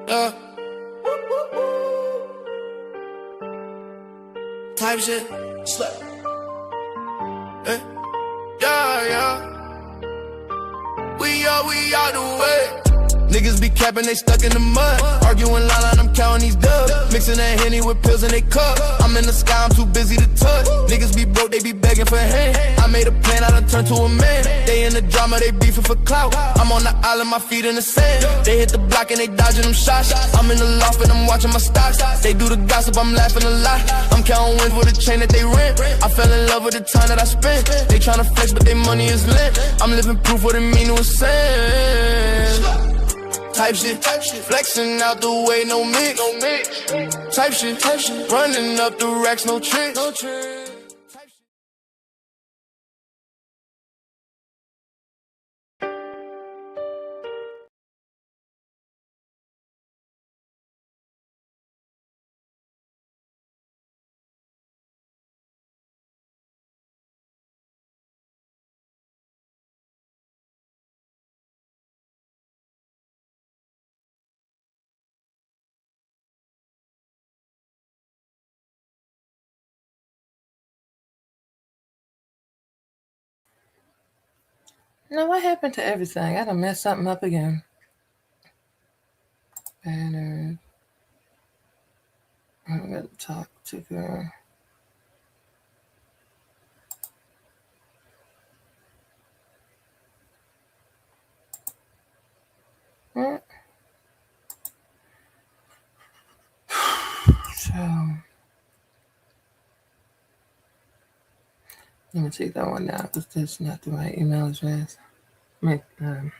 Yeah. Type shit. Slap. Eh. Yeah. We are the way. Niggas be capping, they stuck in the mud. Arguing loud, I'm counting these dubs. Mixing that Henny with pills in they cup. I'm in the sky, I'm too busy to touch. Niggas be broke, they be begging for hand. I made a plan, I done turned to a man. They in the drama, they beefing for clout. I'm on the island, my feet in the sand. They hit the block and they dodging them shots. I'm in the loft and I'm watching my stocks. They do the gossip, I'm laughing a lot. I'm counting wins for the chain that they rent. I fell in love with the time that I spent. They tryna flex, but they money is lit. I'm living proof what it mean to a sin. Type shit, flexing out the way, no mix. Type shit, running up the racks, no tricks. Now, what happened to everything? I done messed something up again. Banner. I'm gonna talk to girl. What? So, let me take that one down because that's not the right email address. Whatever.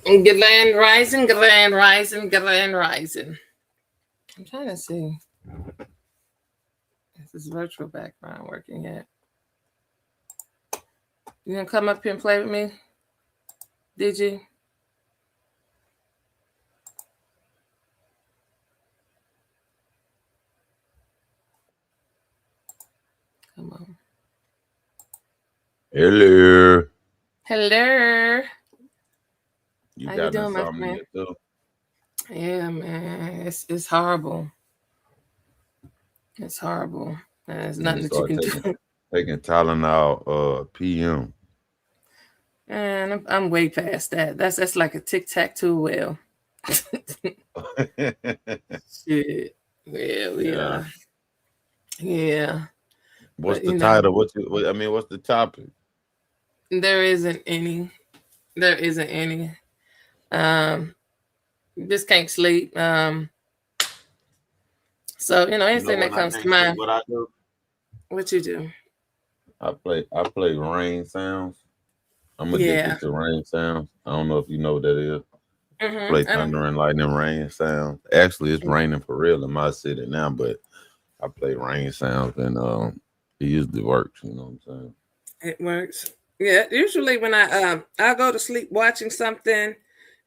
Grand rising. I'm trying to see if this virtual background working yet. You gonna come up here and play with me? Did you? Come on. Hello. How you doing, my friend? Yeah, man. It's horrible. It's horrible. There's nothing that you can do. Taking Tylenol PM. And I'm way past that. That's like a tic-tac-toe whale. Shit. Yeah. Yeah. What's the title? What's the topic? There isn't any. Just can't sleep. So anything that comes to mind. What I do? What you do? I play rain sounds. I'm addicted to rain sounds. I don't know if you know what that is. Mm-hmm. Play thunder and lightning rain sounds. Actually, it's raining for real in my city now, but I play rain sounds and it usually works. You know what I'm saying? It works. Yeah. Usually when I go to sleep watching something,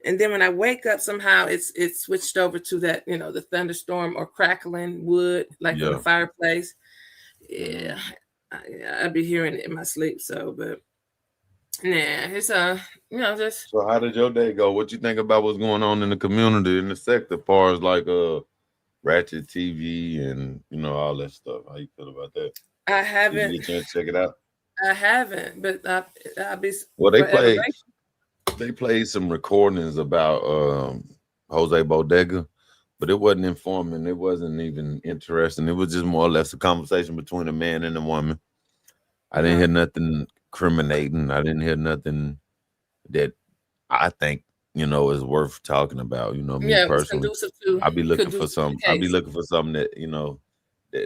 and then when I wake up, somehow it's switched over to that, the thunderstorm or crackling wood, like in the fireplace. Yeah, I'd be hearing it in my sleep. So, but it's just. So, how did your day go? What you think about what's going on in the community, in the sector, as far as like ratchet TV and all that stuff? How you feel about that? I haven't. Did you get a chance to check it out? I haven't, but I'll be. Well, they played some recordings about Jose Bodega, but it wasn't informing. It wasn't even interesting. It was just more or less a conversation between a man and a woman. I didn't hear nothing incriminating. I didn't hear nothing that I think is worth talking about. Me personally, I'll be looking for something. I'll be looking for something that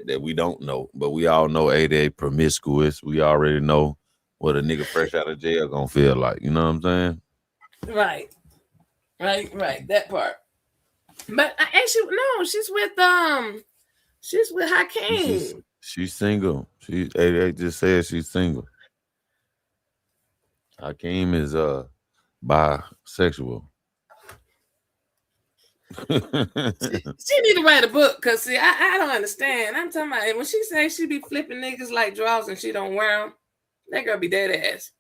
that we don't know, but we all know 88 promiscuous. We already know what a nigga fresh out of jail gonna feel like. You know what I'm saying? Right. That part. But actually, no, she's with Hakeem. She's single. 88 just said she's single. Hakeem is bisexual. She need to write a book, because see, I don't understand. I'm talking about when she say she be flipping niggas like drawers and she don't wear them, that girl be dead ass.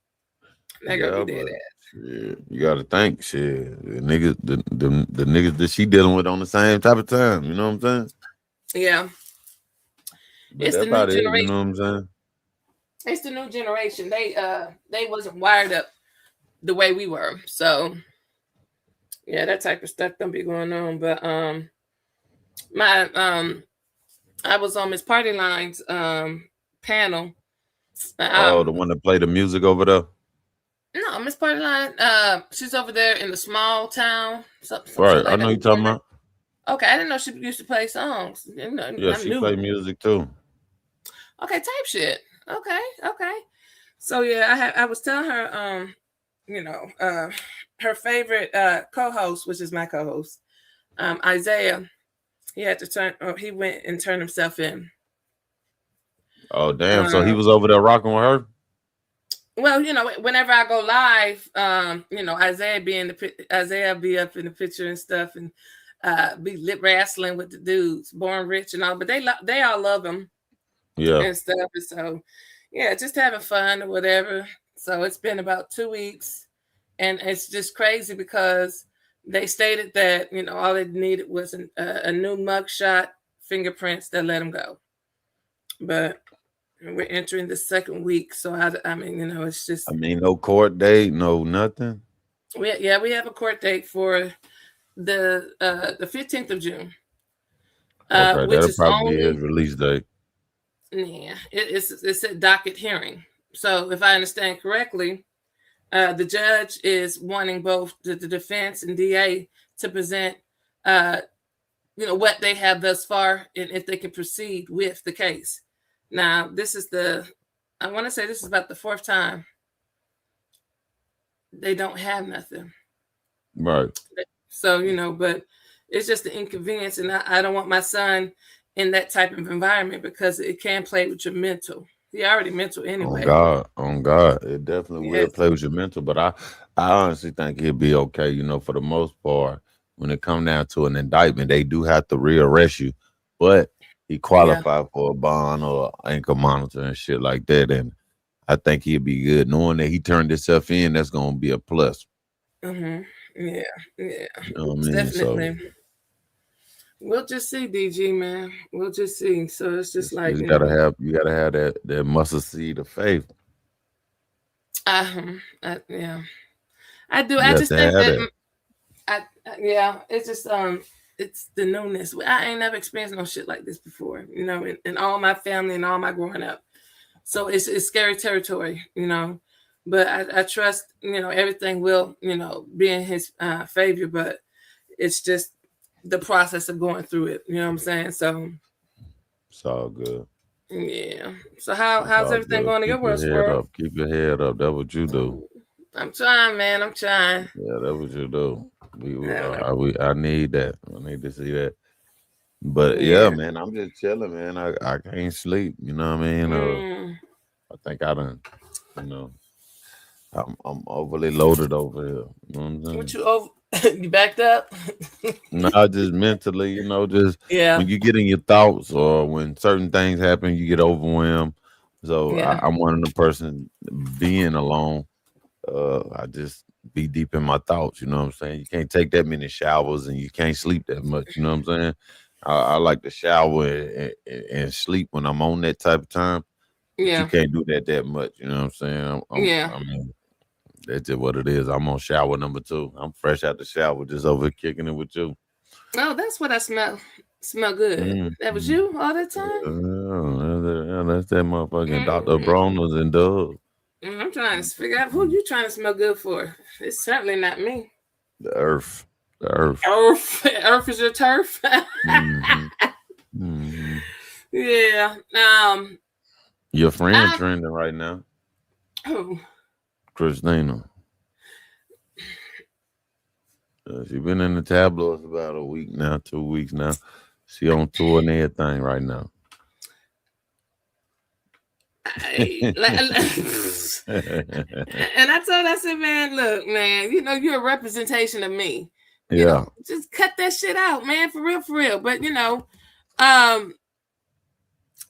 That girl be dead ass. Shit, you gotta think, shit. The niggas, the niggas that she dealing with on the same type of time. You know what I'm saying? Yeah. But It's that's the new about it. generation. You know what I'm saying? It's the new generation. They wasn't wired up the way we were. So yeah, that type of stuff don't be going on. But I was on Miss Party Line's panel. The one that played the music over there. No, Miss Party Line. She's over there in the small town. Right, I know you're talking about. Okay, I didn't know she used to play songs. Yeah, she played music too. Okay, type shit. Okay. So yeah, I was telling her, her favorite co-host, which is my co-host, Isaiah. He had to he went and turned himself in. Oh damn! So he was over there rocking with her. Well, whenever I go live, Isaiah be up in the picture and stuff, and be lip wrestling with the dudes, Born Rich and all. But they all love him, and stuff. And so, yeah, just having fun or whatever. So it's been about 2 weeks, and it's just crazy because they stated that all they needed was a new mugshot, fingerprints that let him go, but we're entering the second week, so I mean, it's just. I mean, no court date, no nothing. We have a court date for the 15th of June. Okay, which that'll is probably only be his release date. Yeah, it's a docket hearing. So if I understand correctly, the judge is wanting both the defense and DA to present, what they have thus far, and if they can proceed with the case. Now, I want to say this is about the 4th time they don't have nothing. Right. So, but it's just the inconvenience, and I don't want my son in that type of environment because it can play with your mental. He already mental anyway. On God. It definitely will play with your mental, but I honestly think he'll be okay, for the most part. When it comes down to an indictment, they do have to rearrest you, but he qualified for a bond or ankle monitor and shit like that. And I think he'll be good. Knowing that he turned himself in, that's going to be a plus. Mm-hmm. Yeah. You know what I mean? Definitely. So, we'll just see, DG, man. We'll just see. So it's just like you gotta have that mustard seed of faith. Yeah, I do. I just think that. It's just it's the newness. I ain't never experienced no shit like this before, in all my family and all my growing up. So it's scary territory, But I trust, everything will, be in his favor. But it's just the process of going through it. You know what I'm saying? So it's all good. Yeah. So how's everything going in your world, Squirrel? Keep your head up. That's what you do. I'm trying, man. I'm trying. Yeah, that's what you do. I need that. I need to see that. But yeah, man, I'm just chilling, man. I can't sleep. You know what I mean? I think I done. I'm overly loaded over here. You know what I'm saying? What you over? You backed up? Not just mentally, just when you get in your thoughts or when certain things happen, you get overwhelmed. So I'm one of the person being alone. I just be deep in my thoughts. You know what I'm saying? You can't take that many showers and you can't sleep that much. You know what I'm saying? I like to shower and sleep when I'm on that type of time. Yeah. You can't do that much. You know what I'm saying? I mean, that's just what it is. I'm on shower number 2. I'm fresh out the shower, just over kicking it with you. Oh, that's what I smell. Smell good. That was you all the time? Yeah, that's that motherfucking Dr. Bronner's and Dove. I'm trying to figure out who you trying to smell good for. It's certainly not me. The earth. Earth is your turf? Yeah. Your friend trending right now. Who? Christina. She been in the tabloids about a week now, 2 weeks now. She on tour and everything right now. And I told her, I said, man, look, man, you're a representation of me. Just cut that shit out, man, for real. But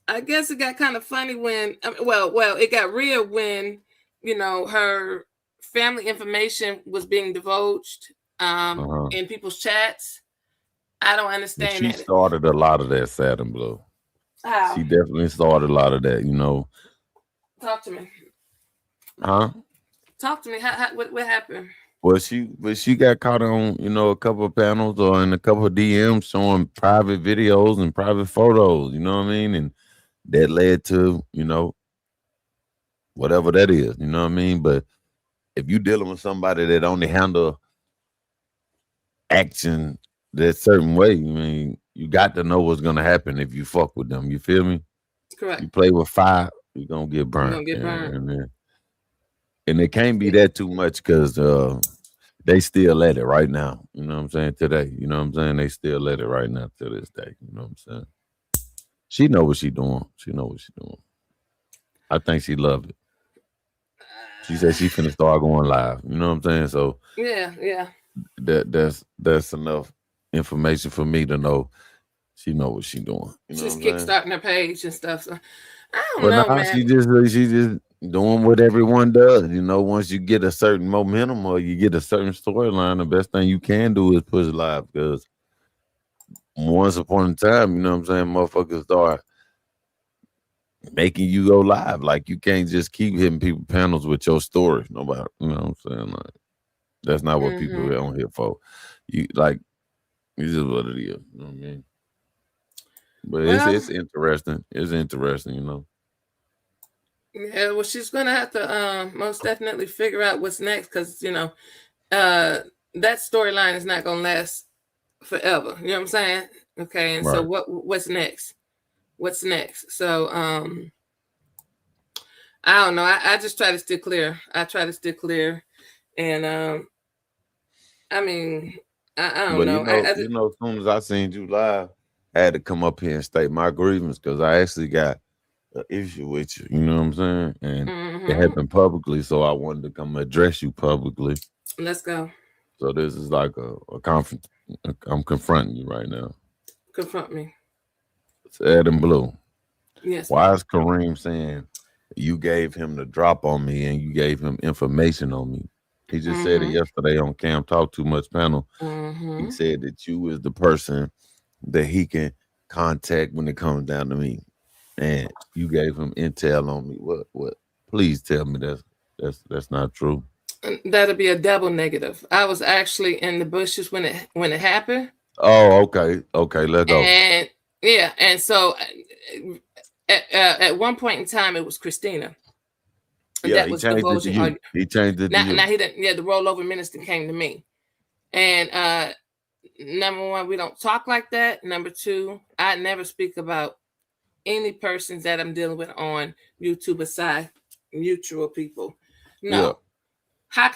I guess it got kind of funny when, it got real when, her family information was being divulged in people's chats. I don't understand she that. started a lot of that, Sad and Blue. How? She definitely started a lot of that, you know. Talk to me. Huh? Talk to me. What happened? Well, she got caught on, you know, a couple of panels or in a couple of DMs showing private videos and private photos, you know what I mean? And that led to, you know, whatever that is, you know what I mean? But if you dealing with somebody that only handle action that certain way, I mean, you got to know what's gonna happen if you fuck with them. You feel me? Correct. You play with fire, you're gonna get burned. You're gonna get burned. And it can't be that too much because they still let it right now. You know what I'm saying? Today. You know what I'm saying? They still let it right now to this day. You know what I'm saying? She know what she doing. She know what she doing. I think she loved it. She said she finna start going live. You know what I'm saying? So yeah. That's enough information for me to know she know what she doing. You know She's kickstarting her page and stuff. So I don't know, man. She just doing what everyone does. You know, once you get a certain momentum or you get a certain storyline, the best thing you can do is push live because once upon a time, you know what I'm saying, motherfuckers start making you go live. Like you can't just keep hitting people panels with your story. Nobody, you know what I'm saying? Like that's not what people are on here for. You like this is what it is. You know what I mean? But it's interesting. It's interesting, you know. Yeah, well, she's gonna have to most definitely figure out what's next because you know that storyline is not gonna last forever. You know what I'm saying? Okay, and so what's next? What's next? So I don't know. I just try to steer clear. I try to steer clear, and I mean I don't know. You know, as soon as I seen you live, I had to come up here and state my grievance because I actually got an issue with you. You know what I'm saying? And it happened publicly, so I wanted to come address you publicly. Let's go. So this is like a conference. I'm confronting you right now. Confront me. It's Ed and Blue. Yes. Why is Kareem saying you gave him the drop on me and you gave him information on me? He just said it yesterday on Cam Talk Too Much panel. He said that you is the person that he can contact when it comes down to me. And you gave him intel on me. What? Please tell me that's not true. That'll be a double negative. I was actually in the bushes when it happened. Oh, okay, let's go. And yeah, and so at one point in time it was Christina. Yeah, he changed it to you. He changed it to you. Now he didn't. Yeah, the rollover minister came to me, and number one, we don't talk like that. Number two, I never speak about any persons that I'm dealing with on YouTube aside mutual people. No. Yeah. How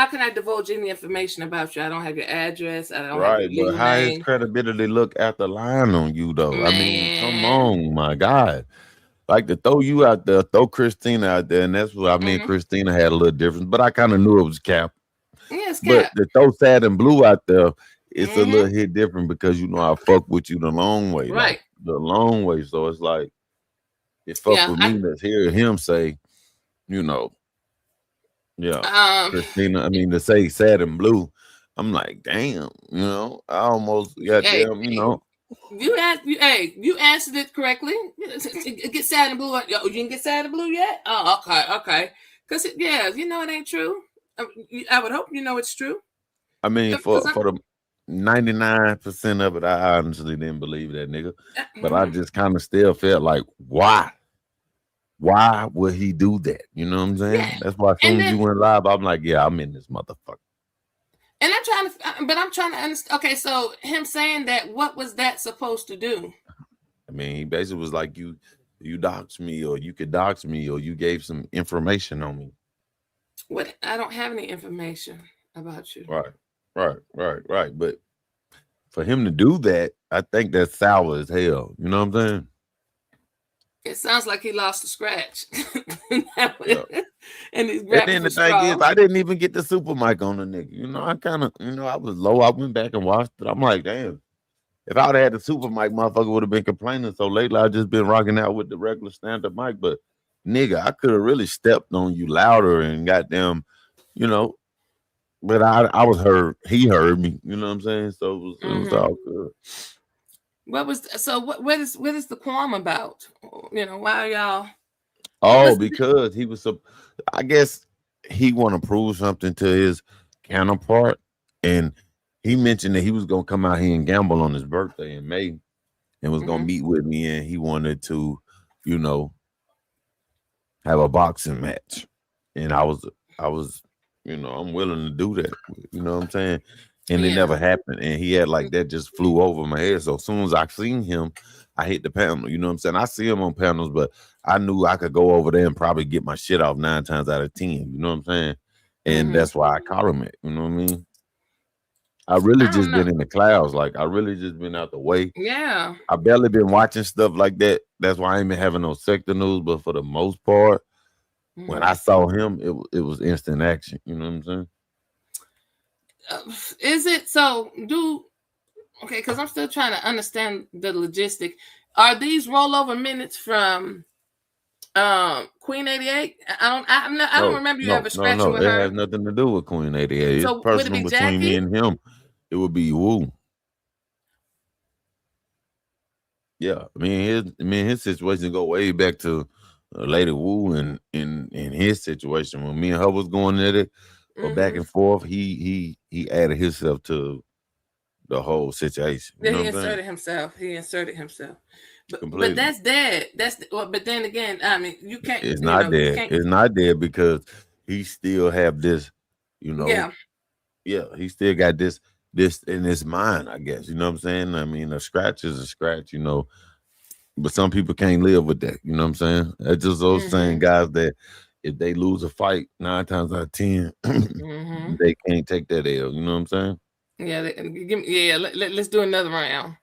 can I divulge any information about you? I don't have your address. I don't have your but how his credibility look after lying on you though? Man. I mean, come on, my God. Like to throw you out there, throw Christina out there, and that's what I mean. Christina had a little difference, but I kind of knew it was Cap. Yes, Cap. But to throw Sad and Blue out there, it's a little hit different because you know I fuck with you the long way, right? Like, the long way. So it's like it fuck with me to hear him say, you know, Christina. I mean to say Sad and Blue, I'm like, damn, you know, I almost got damn, you know. You answered it correctly. Get Sad and Blue. You didn't get Sad and Blue yet? Oh, okay. Because you know it ain't true. I would hope you know it's true. I mean, for the 99% of it, I honestly didn't believe that nigga. But I just kind of still felt like, why? Why would he do that? You know what I'm saying? Yeah. That's why as soon as you went live, I'm like, yeah, I'm in this motherfucker. And I'm trying to understand. Okay, so him saying that, what was that supposed to do? I mean, he basically was like, you doxed me, or you could dox me, or you gave some information on me. What? I don't have any information about you. Right. But for him to do that, I think that's sour as hell. You know what I'm saying? It sounds like he lost a scratch. And then the thing is, I didn't even get the super mic on the nigga. You know, I kind of, you know, I was low. I went back and watched it. I'm like, damn. If I would have had the super mic, motherfucker would have been complaining. So lately, I just been rocking out with the regular standard mic. But nigga, I could have really stepped on you louder and goddamn you know, but I was heard. He heard me. You know what I'm saying? So it was all good. What is the qualm about? Why are y'all? Oh, because he was I guess he want to prove something to his counterpart, and he mentioned that he was gonna come out here and gamble on his birthday in May, and was gonna meet with me, and he wanted to, you know, have a boxing match, and I was, I'm willing to do that. You know what I'm saying? And it never happened, and he had like that just flew over my head. So as soon as I seen him, I hit the panel. You know what I'm saying? I see him on panels, but I knew I could go over there and probably get my shit off 9 times out of 10. You know what I'm saying? And that's why I call him it. You know what I mean? I really just been in the clouds. Like I really just been out the way. Yeah. I barely been watching stuff like that. That's why I ain't been having no sector news. But for the most part, when I saw him, it was instant action. You know what I'm saying? Is it so? Okay, because I'm still trying to understand the logistic. Are these rollover minutes from Queen 88? I don't remember you ever scratching with her. It has nothing to do with Queen 88. So it's personal between me and him. It would be Woo. Yeah, I mean his situation go way back to Lady Wu and in his situation when me and her was going at it, or back and forth. He added himself to the whole situation. You know he inserted himself. But that's dead. But then again, I mean, you can't. It's not dead. It's not dead because he still have this. Yeah. He still got this in his mind, I guess. You know what I'm saying? I mean, a scratch is a scratch. But some people can't live with that. You know what I'm saying? It's just those same guys that if they lose a fight 9 times out of 10, they can't take that L. You know what I'm saying? Yeah. Let's do another round.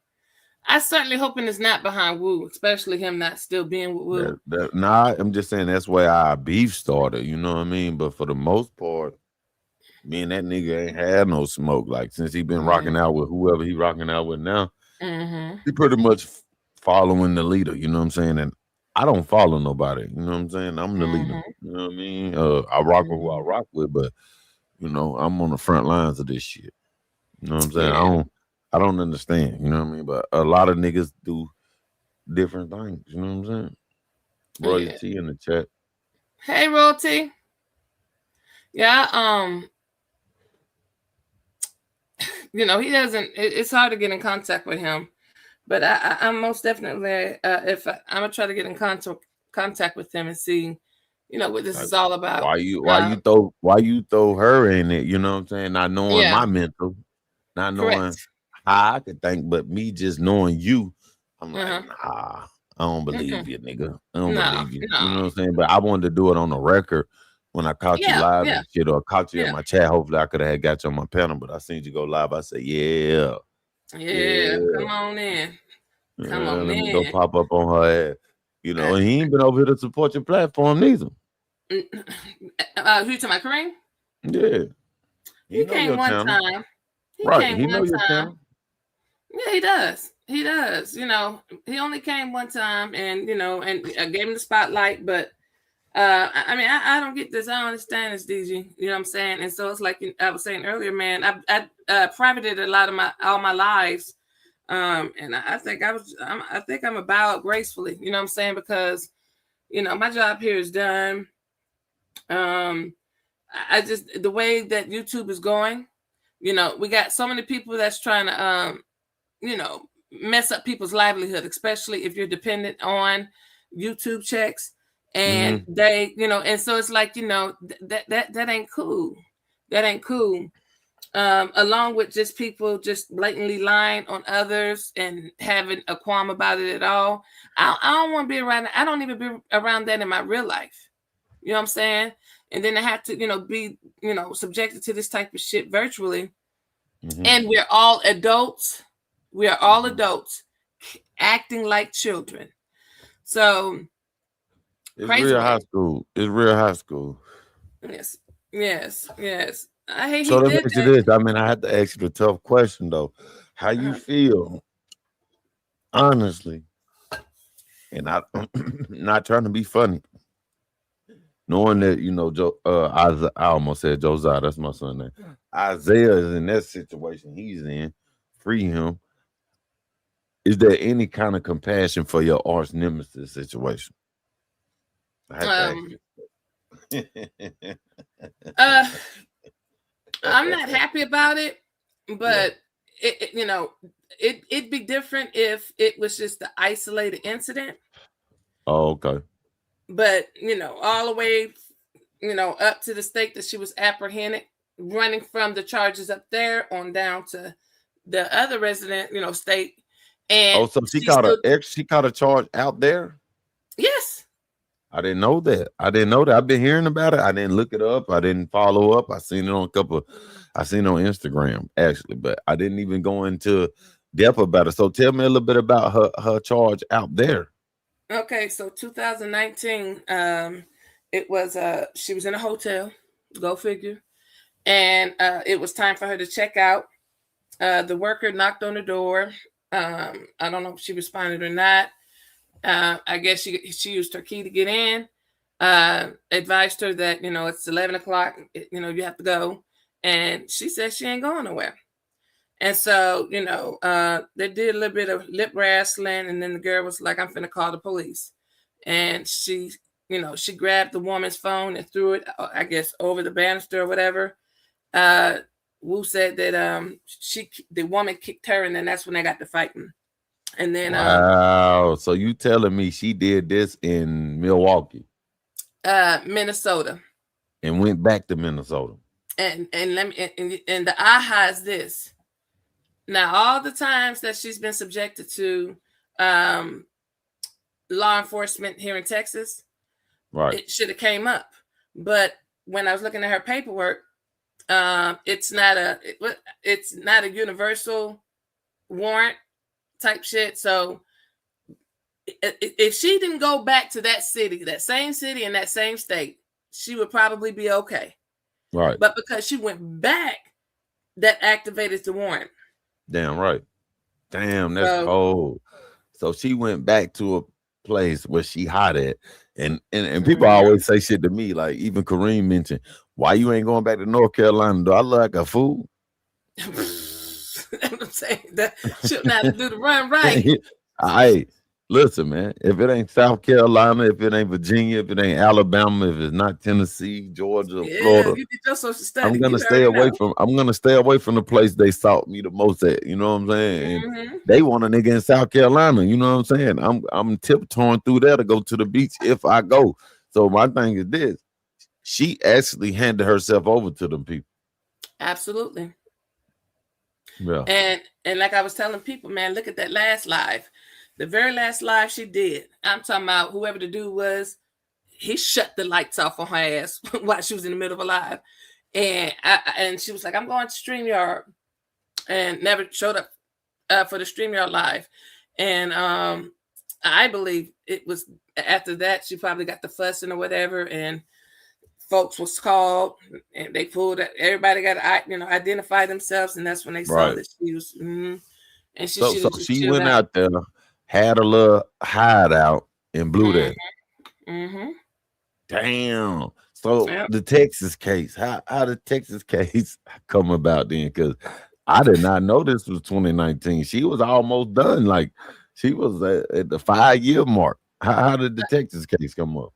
I certainly hoping it's not behind Wu, especially him not still being with Wu. I'm just saying that's where our beef started. You know what I mean? But for the most part, me and that nigga ain't had no smoke. Like since he been rocking out with whoever he rocking out with now, he pretty much following the leader. You know what I'm saying? And I don't follow nobody. You know what I'm saying? I'm the leader. You know what I mean? I rock with who I rock with, but I'm on the front lines of this shit. You know what I'm saying? Yeah. I don't understand. You know what I mean? But a lot of niggas do different things. You know what I'm saying? Royalty in the chat. Hey, Royalty. Yeah. He doesn't. It's hard to get in contact with him, but I'm most definitely if I'm gonna try to get in contact with him and see, what this is all about. Why you throw her in it? You know what I'm saying? Not knowing my mental, not knowing how I could think, but me just knowing you, I'm like, nah, I don't believe you, nigga. I don't believe you. No. You know what I'm saying? But I wanted to do it on the record when I caught you live and shit, or caught you in my chat. Hopefully I could have got you on my panel, but I seen you go live. I said, yeah. Come on in. Let me go pop up on her ass. And he ain't been over here to support your platform neither. Who you talking about, Kareem? Yeah. He came one time. He know your channel. Yeah, he does. He does. He only came one time, and and I gave him the spotlight. But I mean, I don't get this. I don't understand this, DG. You know what I'm saying? And so it's like I was saying earlier, man. I privated a lot of all my lives, and I think I'm about gracefully. You know what I'm saying? Because my job here is done. I just the way that YouTube is going, we got so many people that's trying to mess up people's livelihood, especially if you're dependent on YouTube checks, and they, and so it's like, that ain't cool. That ain't cool. Along with just people just blatantly lying on others and having a qualm about it at all. I don't want to be around. I don't even be around that in my real life. You know what I'm saying? And then I have to, be, subjected to this type of shit virtually. And we're all adults. We are all adults acting like children. So it's real high school. It's real high school. Yes. I hate so let me ask you this. I mean, I had to ask you the tough question though. How you feel, honestly, and I'm not trying to be funny. knowing that Joe, I almost said Josiah, that's my son name. Isaiah is in that situation he's in. Free him. Is there any kind of compassion for your arch nemesis situation? I have to ask you. I'm not happy about it, but it'd be different if it was just the isolated incident. Oh, okay. But all the way, up to the state that she was apprehended, running from the charges up there on down to the other resident, state. And so she caught a charge out there. Yes. I didn't know that. I've been hearing about it. I didn't look it up. I didn't follow up. I seen it on Instagram actually, but I didn't even go into depth about it. So tell me a little bit about her charge out there. Okay, so 2019, it was she was in a hotel, go figure, and it was time for her to check out. The worker knocked on the door. I don't know if she responded or not. I guess she used her key to get in. Advised her that it's 11 o'clock. You have to go, and she said she ain't going nowhere. And so they did a little bit of lip wrestling, and then the girl was like, "I'm finna call the police," and she grabbed the woman's phone and threw it, I guess, over the banister or whatever. Wu said that the woman kicked her, and then that's when they got to fighting. And then wow, so you telling me she did this in Milwaukee, Minnesota, and went back to Minnesota. And let me and the aha is this. Now, all the times that she's been subjected to law enforcement here in Texas, right, it should have came up. But when I was looking at her paperwork, it's not a universal warrant type shit. So if she didn't go back to that same city in that same state, she would probably be okay. Right. But because she went back, that activated the warrant. Damn right. Damn, that's cold. So she went back to a place where she hot at. And people always say shit to me, like even Kareem mentioned, why you ain't going back to North Carolina? Do I look like a fool? I'm saying that shouldn't have to do the run right. Hey, listen, man. If it ain't South Carolina, if it ain't Virginia, if it ain't Alabama, if it's not Tennessee, Georgia, Florida, you did your social study. I'm gonna stay away from the place they sought me the most at. You know what I'm saying? And they want a nigga in South Carolina. You know what I'm saying? I'm tiptoeing through there to go to the beach if I go. So my thing is this: she actually handed herself over to them people. Absolutely. Yeah. And like I was telling people, man, look at that last live. The very last live she did. I'm talking about whoever the dude was, he shut the lights off on her ass while she was in the middle of a live. And she was like, I'm going to StreamYard, and never showed up for the StreamYard live. And I believe it was after that she probably got the fussing or whatever, and folks was called, and they pulled it. Everybody got to identify themselves, and that's when they saw that she was. And she went out there, had a little hideout, and blew that. Damn. So the Texas case, how the Texas case come about then? Because I did not know this was 2019. She was almost done. Like she was at the 5-year mark. How did the Texas case come up?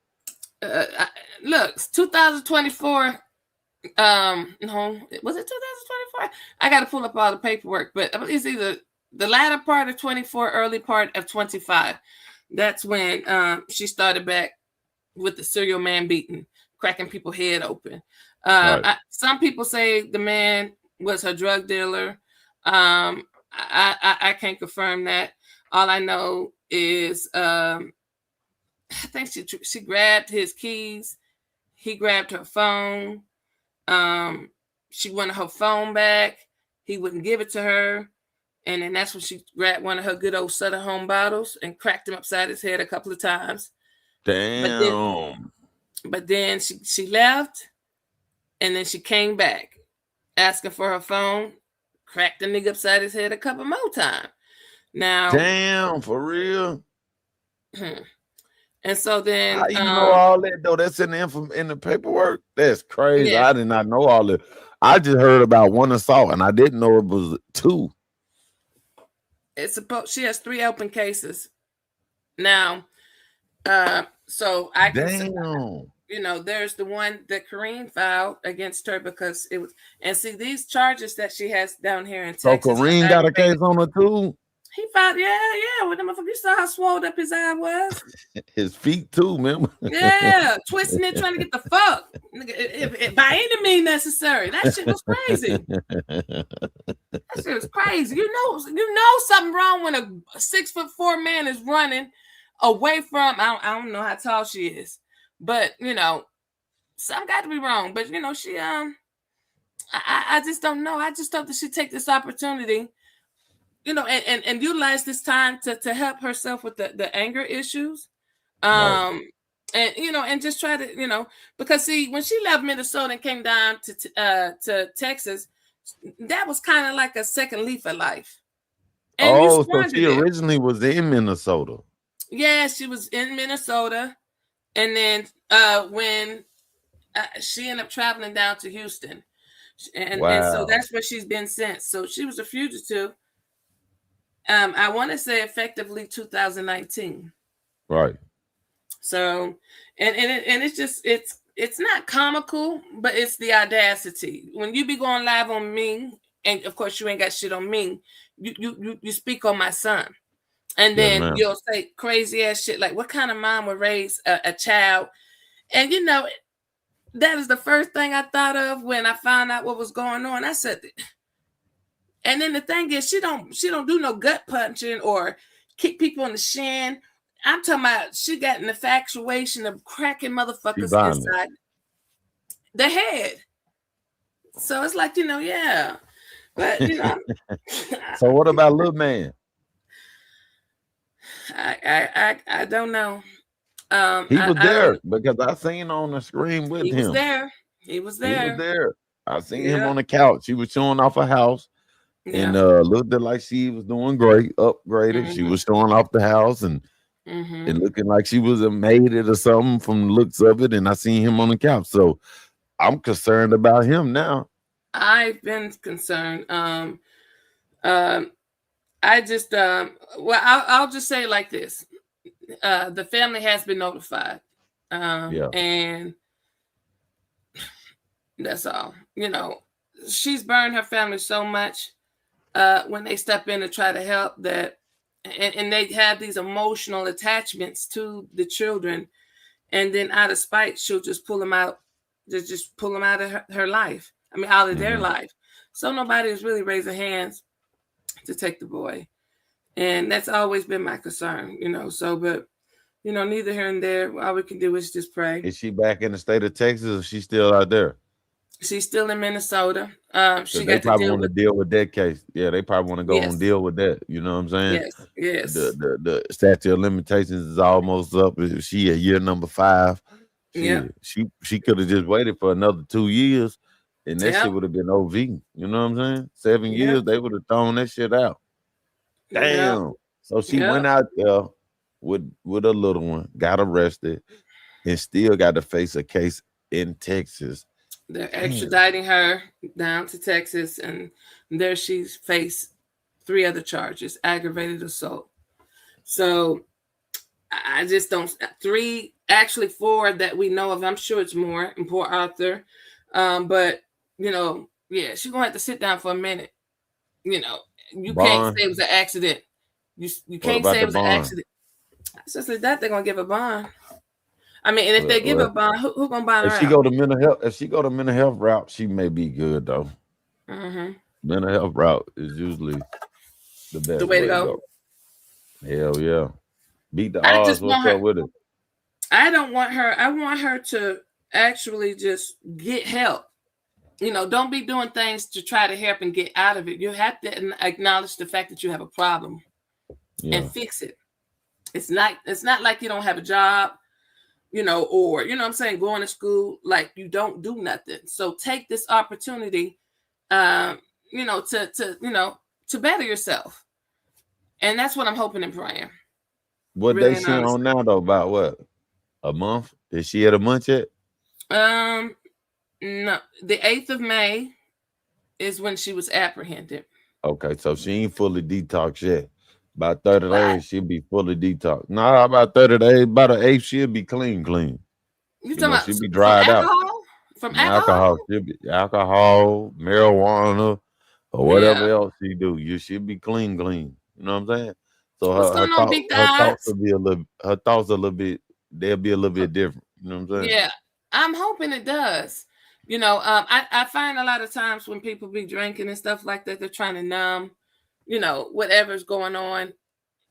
Look, 2024. No, was it 2024? I got to pull up all the paperwork, but it's either the latter part of 24, early part of 25. That's when she started back with the serial man beating, cracking people's head open. Some people say the man was her drug dealer. I can't confirm that. All I know is I think she grabbed his keys. He grabbed her phone. She wanted her phone back. He wouldn't give it to her. And then that's when she grabbed one of her good old Sutter Home bottles and cracked him upside his head a couple of times. Damn. But then she left, and then she came back asking for her phone, cracked the nigga upside his head a couple more times. Now, damn, for real? And so then, How you know all that though? That's in the paperwork. That's crazy. yeah, I did not know all that. I just heard about one assault, and I didn't know it was 2. it's supposed she has 3 open cases now. So I can say, Damn. there's the one that Kareem filed against her because it was, and see these charges that she has down here in So Texas. Kareem got a case on her too. He filed, yeah, with the motherfucker. You saw how swole up his eye was. His feet too, remember? Yeah, twisting it, trying to get the fuck, if by any means necessary. That shit was crazy. That shit was crazy. You know something wrong when a 6'4" man is running away from. I don't know how tall she is, but something got to be wrong. But she I just don't know. I just hope that she take this opportunity, and utilize this time to help herself with the anger issues. Right. And just try to, because see, when she left Minnesota and came down to Texas, that was kind of like a second leaf of life. And so she originally was in Minnesota. Yeah, she was in Minnesota, and then when she ended up traveling down to Houston, and so that's where she's been since. So she was a fugitive. I want to say effectively 2019. Right. So, and it's just it's not comical, but it's the audacity. When you be going live on me, and of course you ain't got shit on me, you speak on my son, and then you'll say crazy ass shit like, what kind of mom would raise a child? And that is the first thing I thought of when I found out what was going on. I said, and then the thing is, she don't do no gut punching or kick people in the shin. I'm talking about she got an infatuation of cracking motherfuckers inside the head. So it's like, yeah. But So what about little man? I don't know. He was there because I seen on the screen with him. He was there. He was there. I seen him on the couch. He was showing off a house. And looked like she was doing great, upgraded. Mm-hmm. She was showing off the house and looking like she was made it or something from the looks of it. And I seen him on the couch. So I'm concerned about him now. I've been concerned. I just I'll just say it like this. The family has been notified. And that's all. She's burned her family so much. When they step in to try to help that, and they have these emotional attachments to the children, and then out of spite, she'll just pull them out, just pull them out of her life. I mean, out of their life. So nobody has really raised their hands to take the boy, and that's always been my concern. So, but neither here and there. All we can do is just pray. Is she back in the state of Texas, or is she still out there? She's still in Minnesota. She got probably want to deal with that case. Yeah, they probably want to go and deal with that. You know what I'm saying? Yes. The statute of limitations is almost up. She at year number 5. She could have just waited for another 2 years, and that shit would have been OV. You know what I'm saying? 7 years, they would have thrown that shit out. Damn. So she went out there with a little one, got arrested, and still got to face a case in Texas. They're extraditing her down to Texas, and there she's faced 3 other charges, aggravated assault. So I just don't, 3, actually 4 that we know of. I'm sure it's more in Port Arthur. But, she's going to have to sit down for a minute. You can't say it was an accident. You can't say it was an accident. So that they're going to give a bond. I mean, and if they give a bond, who gonna bond her? If she go to mental health route, she may be good though. Mental health route is usually the best way to go. Hell yeah, beat the odds. What's up with it? I don't want her. I want her to actually just get help. Don't be doing things to try to help and get out of it. You have to acknowledge the fact that you have a problem and fix it. It's not like you don't have a job. Or, what I'm saying, going to school, like you don't do nothing. So take this opportunity, to better yourself. And that's what I'm hoping and praying. What really they see on now though, about what? A month? Is she at a month yet? No, the 8th of May is when she was apprehended. Okay, so she ain't fully detoxed yet. About 30 What? days, she'll be fully detoxed. Nah, about 30 days, about an 8th, she'll be clean. You You talking know, about she'll be from dried out. alcohol? From Alcohol, alcohol? she'll be alcohol, marijuana, or Yeah. whatever else she do. You should be clean. You know what I'm saying? So What's going on, big her thoughts dogs? will be her thoughts a little bit, they'll be a little bit different. You know what I'm saying? Yeah, I'm hoping it does. I find a lot of times when people be drinking and stuff like that, they're trying to numb, whatever's going on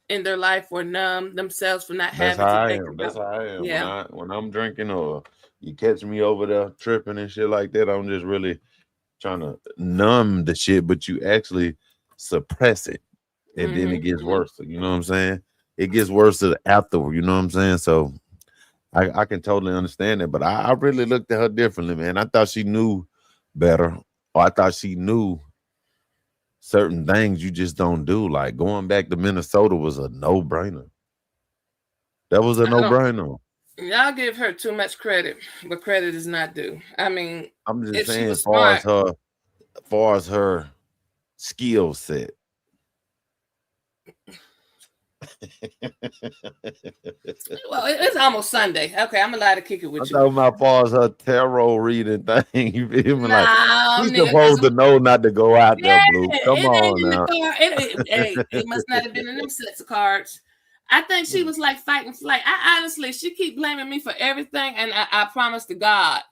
in their life or numb themselves from not That's having how to I think am. That's about. how I am. Yeah. When I'm drinking or you catch me over there tripping and shit like that, I'm just really trying to numb the shit, but you actually suppress it. And then it gets worse. You know what I'm saying? It gets worse afterward. You know what I'm saying? So I can totally understand it. But I really looked at her differently, man. I thought she knew better. Or I thought she knew certain things you just don't do. Like going back to Minnesota was a no-brainer. That was a I don't. no-brainer. Y'all give her too much credit, but credit is not due. I mean, I'm just if she saying, was smart, far as her skill set. well, it's almost Sunday. Okay, I'm allowed to kick it I'm with you. talking about far as her tarot reading thing. You feel me? Like No, she's nigga, because supposed to know not to go out there, yeah, Blue. Come it ain't on in the now. car. It must not have been in them sets of cards. I think she was like fight and flight. I honestly, she keep blaming me for everything, and I promise to God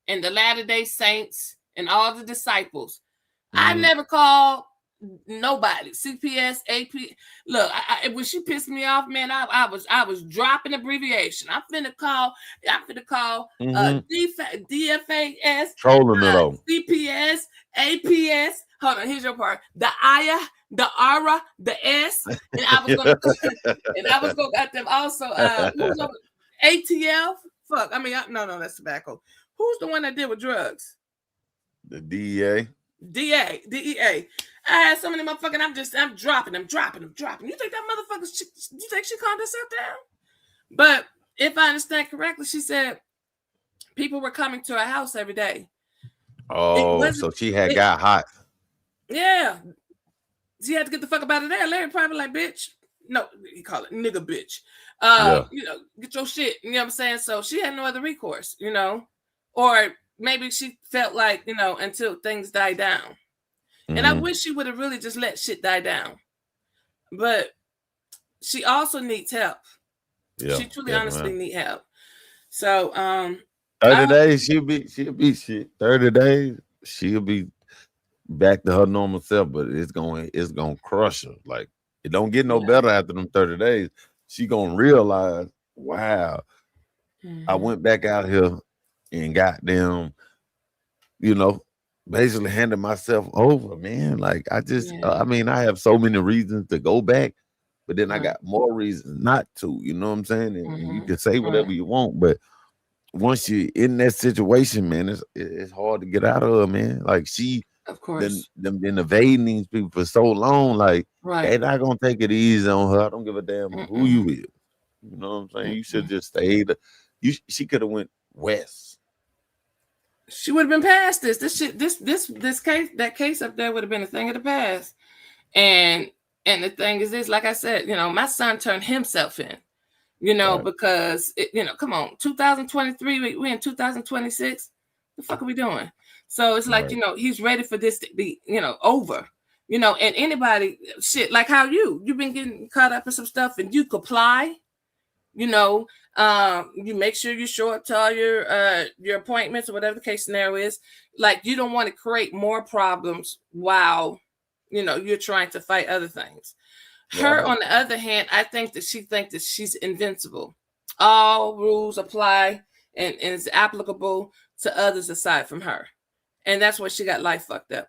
and the Latter-day Saints and all the disciples, I never called nobody. CPS, AP. Look, when she pissed me off, man, I was dropping abbreviation. I'm finna call DFAS, Trolling it though. CPS, APS. Hold on, here's your part. The Aya, the Ara, the S, and I was gonna got them also. Who's over ATF? Fuck. I mean, no, that's tobacco. Who's the one that did with drugs? The DEA. DEA. I had so many motherfucking. I'm dropping them. You think that motherfucker? You think she calmed herself down? But if I understand correctly, she said people were coming to her house every day. Oh, so she got hot. Yeah, she had to get the fuck up out of there. Larry probably like, bitch. No, he called it nigga, bitch. Get your shit. You know what I'm saying? So she had no other recourse. Or maybe she felt like until things die down. And I wish she would have really just let shit die down. But she also needs help. Yeah, she truly, honestly need help. So 30 days, she'll be shit. 30 days, she'll be back to her normal self, but it's gonna crush her. Like it don't get no better after them 30 days. She gonna realize, wow, I went back out here and got them, basically handed myself over, man. Like I just, I mean, I have so many reasons to go back, but then I got more reasons not to. You know what I'm saying? And you can say whatever you want, but once you're in that situation, man, it's hard to get out of, man. Like she, of course, been evading these people for so long. Like they're not gonna take it easy on her. I don't give a damn who you is. You know what I'm saying? You should just stayed. She could have went west. She would have been past this. This shit, this case, that case up there would have been a thing of the past. And the thing is this, like I said, my son turned himself in, because come on, 2023, we in 2026. The fuck are we doing? So it's like, he's ready for this to be, over. And anybody shit like how you've been getting caught up in some stuff and you comply. You make sure you show up to all your appointments or whatever the case scenario is. Like you don't want to create more problems while you're trying to fight other things. Her, on the other hand, I think that she thinks that she's invincible. All rules apply and is applicable to others aside from her, and that's where she got life fucked up.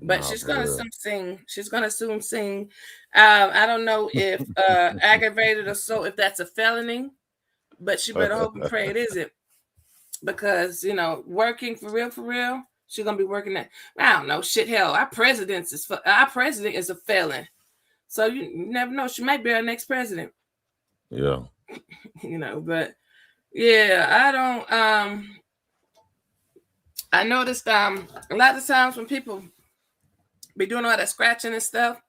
But she's gonna soon sing. She's gonna soon sing. I don't know if aggravated or so, if that's a felony, but she better hope and pray it isn't, because working for real, she's gonna be working that. I don't know, shit. Hell, our president is a felon, so you never know. She might be our next president. Yeah, But yeah, I don't. I noticed a lot of times when people be doing all that scratching and stuff,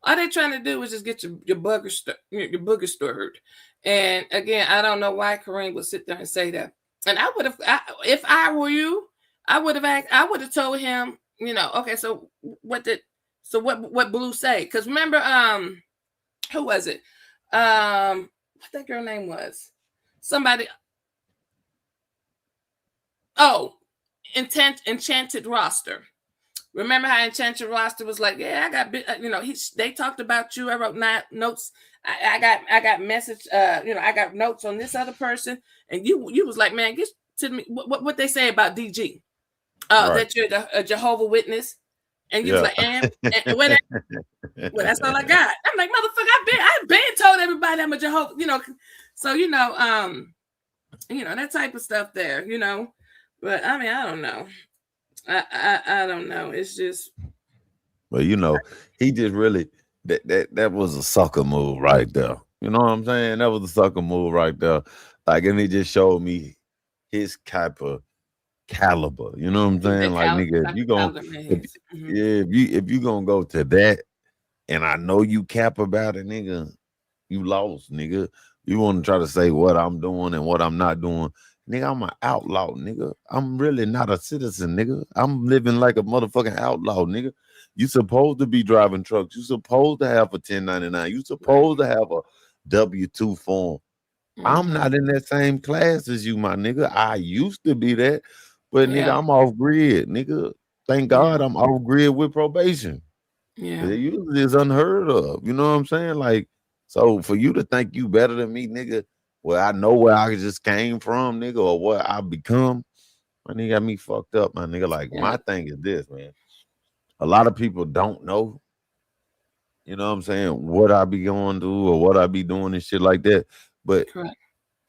all they trying to do is just get your booger stirred. And again, I don't know why Kareem would sit there and say that. And I would have, if I were you, I would have told him, okay, so what Blue say? Because remember, who was it? What that girl name was? Somebody. Oh, Enchanted Roster. Remember how Enchanted Roster was like, yeah, I got, they talked about you. I wrote notes. I got message. I got notes on this other person, and you was like, man, get to me. What they say about DG? Right. That you're a Jehovah Witness, and you was like, and well, that's all I got. I'm like, motherfucker, I've been told everybody I'm a Jehovah, So that type of stuff there, But I mean, I don't know. I don't know. It's just. Well, he just really that was a sucker move right there. You know what I'm saying? That was a sucker move right there. Like, and it just showed me his type of caliber. You know what I'm saying? Like, nigga, if you gonna, if you gonna go to that, and I know you cap about it, nigga, you lost, nigga. You want to try to say what I'm doing and what I'm not doing. Nigga, I'm an outlaw, nigga. I'm really not a citizen, nigga. I'm living like a motherfucking outlaw, nigga. You supposed to be driving trucks. You supposed to have a 1099. You supposed to have a W-2 form. I'm not in that same class as you, my nigga. I used to be that, but nigga, I'm off grid, nigga. Thank God I'm off grid with probation. Yeah. It usually is unheard of. You know what I'm saying? Like, so for you to think you better than me, nigga, well, I know where I just came from, nigga, or what I become. My nigga got me fucked up, my nigga. Like, my thing is this, man. A lot of people don't know, you know what I'm saying, what I be going through or what I be doing and shit like that. But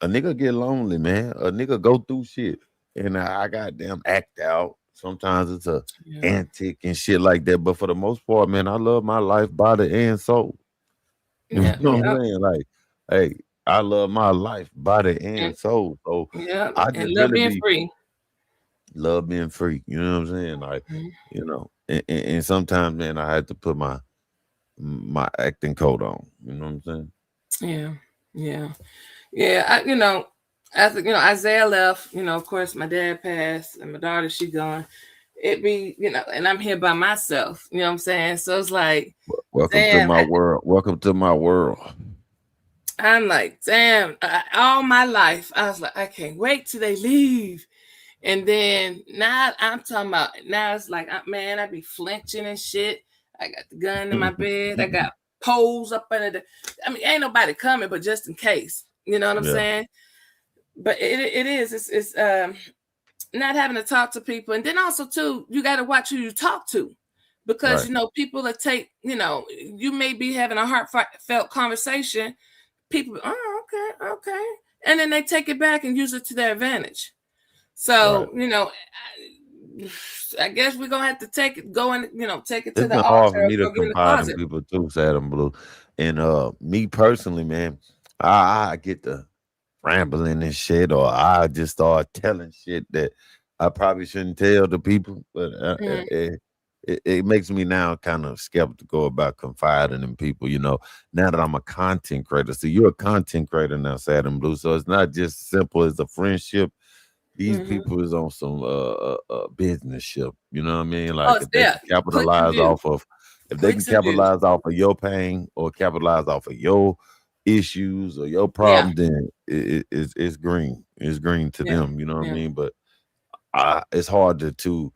a nigga get lonely, man. A nigga go through shit. And I goddamn act out. Sometimes it's a antic and shit like that. But for the most part, man, I love my life, body, and soul. You know what I'm saying? Like, hey, I love my life, body, and soul. So I just love really being free. Love being free. You know what I'm saying? Like, and sometimes, man, I had to put my acting coat on. You know what I'm saying? Yeah. After Isaiah left, of course my dad passed and my daughter, she gone. It be, and I'm here by myself. You know what I'm saying? So it's like, welcome to my world. Welcome to my world. I'm like, damn, all my life, I was like, I can't wait till they leave. And then now I'm talking about, now it's like, man, I be flinching and shit. I got the gun in my bed. I got poles up under the, ain't nobody coming, but just in case. You know what I'm saying? But it's not having to talk to people. And then also, too, you got to watch who you talk to. Because, people that take, you may be having a heartfelt conversation. People, okay. And then they take it back and use it to their advantage. So, I guess we're going to have to take it to the altar. It's hard for me to confide in people too, Sad and Blue. And me personally, man, I get the rambling and shit, or I just start telling shit that I probably shouldn't tell the people. But it makes me now kind of skeptical about confiding in people, now that I'm a content creator. So you're a content creator now, Sad and Blue. So it's not just simple as a friendship. These people is on some business ship. You know what I mean? Like, if they can capitalize off of, your pain or capitalize off of your issues or your problem, then it's green. It's green to them. You know what I mean? But it's hard to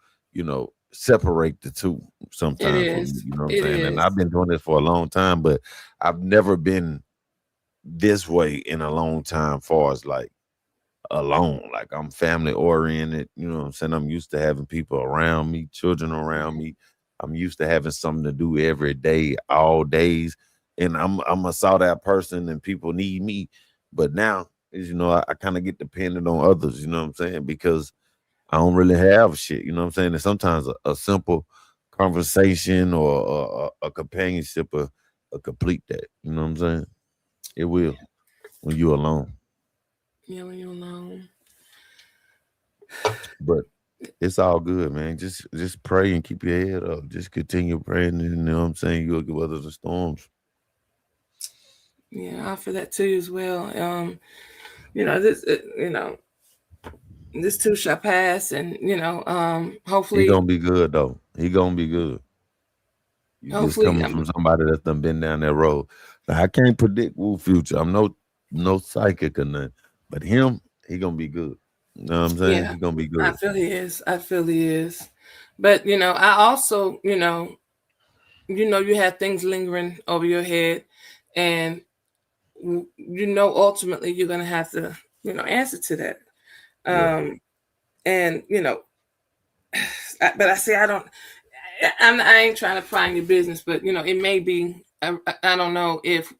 separate the two sometimes. You know what I'm saying? And I've been doing this for a long time, but I've never been this way in a long time, far as like alone. Like, I'm family oriented, you know what I'm saying? I'm used to having people around me, children around me. I'm used to having something to do every day, all days. And I'm a sought out person and people need me. But now, as you know, I kind of get dependent on others, you know what I'm saying? Because I don't really have shit, you know what I'm saying? And sometimes a simple conversation or a companionship will complete that, you know what I'm saying? It will. when you're alone. Yeah, when you're alone. But it's all good, man. Just pray and keep your head up. Just continue praying, and you know what I'm saying? You'll get weather the storms. Yeah, I offer that to you as well. This, this too shall pass, and He hopefully, gonna be good though. He gonna be good. You just hopefully, coming from somebody that's done been down that road. Now, I can't predict Wu future. I'm no psychic or nothing. But him, he gonna be good. You know what I'm saying? yeah, He gonna be I good. feel he is. I feel he is. But I also, you have things lingering over your head, and ultimately you're gonna have to, answer to that. Yeah. And but I say I ain't trying to pry in your business, but it may be. I don't know if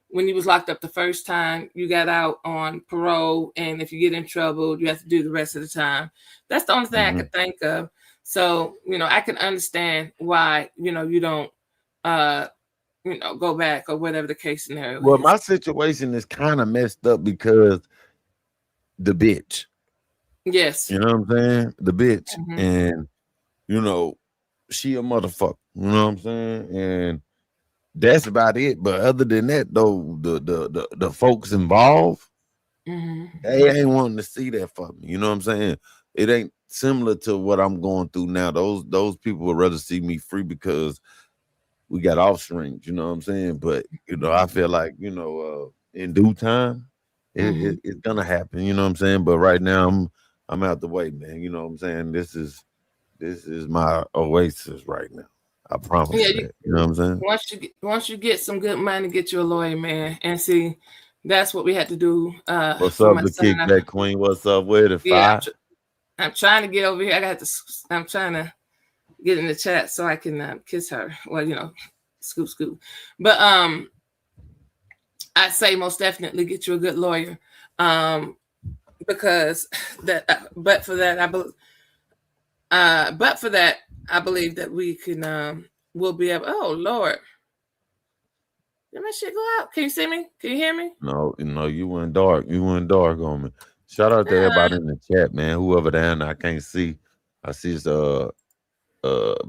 when you was locked up the first time, you got out on parole, and if you get in trouble, you have to do the rest of the time. That's the only thing I could think of. So I can understand why you don't go back or whatever the case scenario Well, is. my situation is kind of messed up because the bitch. Yes. You know what I'm saying? The bitch. Mm-hmm. And she a motherfucker. You know what I'm saying? And that's about it. But other than that, though, the folks involved, they ain't wanting to see that for me. You know what I'm saying? It ain't similar to what I'm going through now. Those people would rather see me free because we got offsprings. You know what I'm saying? But I feel like in due time, it's gonna happen. You know what I'm saying? But right now, I'm out the way, man. You know what I'm saying? This is my oasis right now. I promise that. You know what I'm saying? Once you get some good money, get you a lawyer, man, and see. That's what we had to do. What's for up, my the son. kickback queen? What's up with it? Yeah, Five? I'm trying to get over here. I'm trying to get in the chat so I can kiss her. Well, scoop. But I'd say most definitely get you a good lawyer, because but for that, I believe that we can we'll be able. Oh Lord. Did my shit go out? Can you see me? Can you hear me? No, you went dark. You went dark on me. Shout out to everybody in the chat, man. Whoever down there, I can't see. I see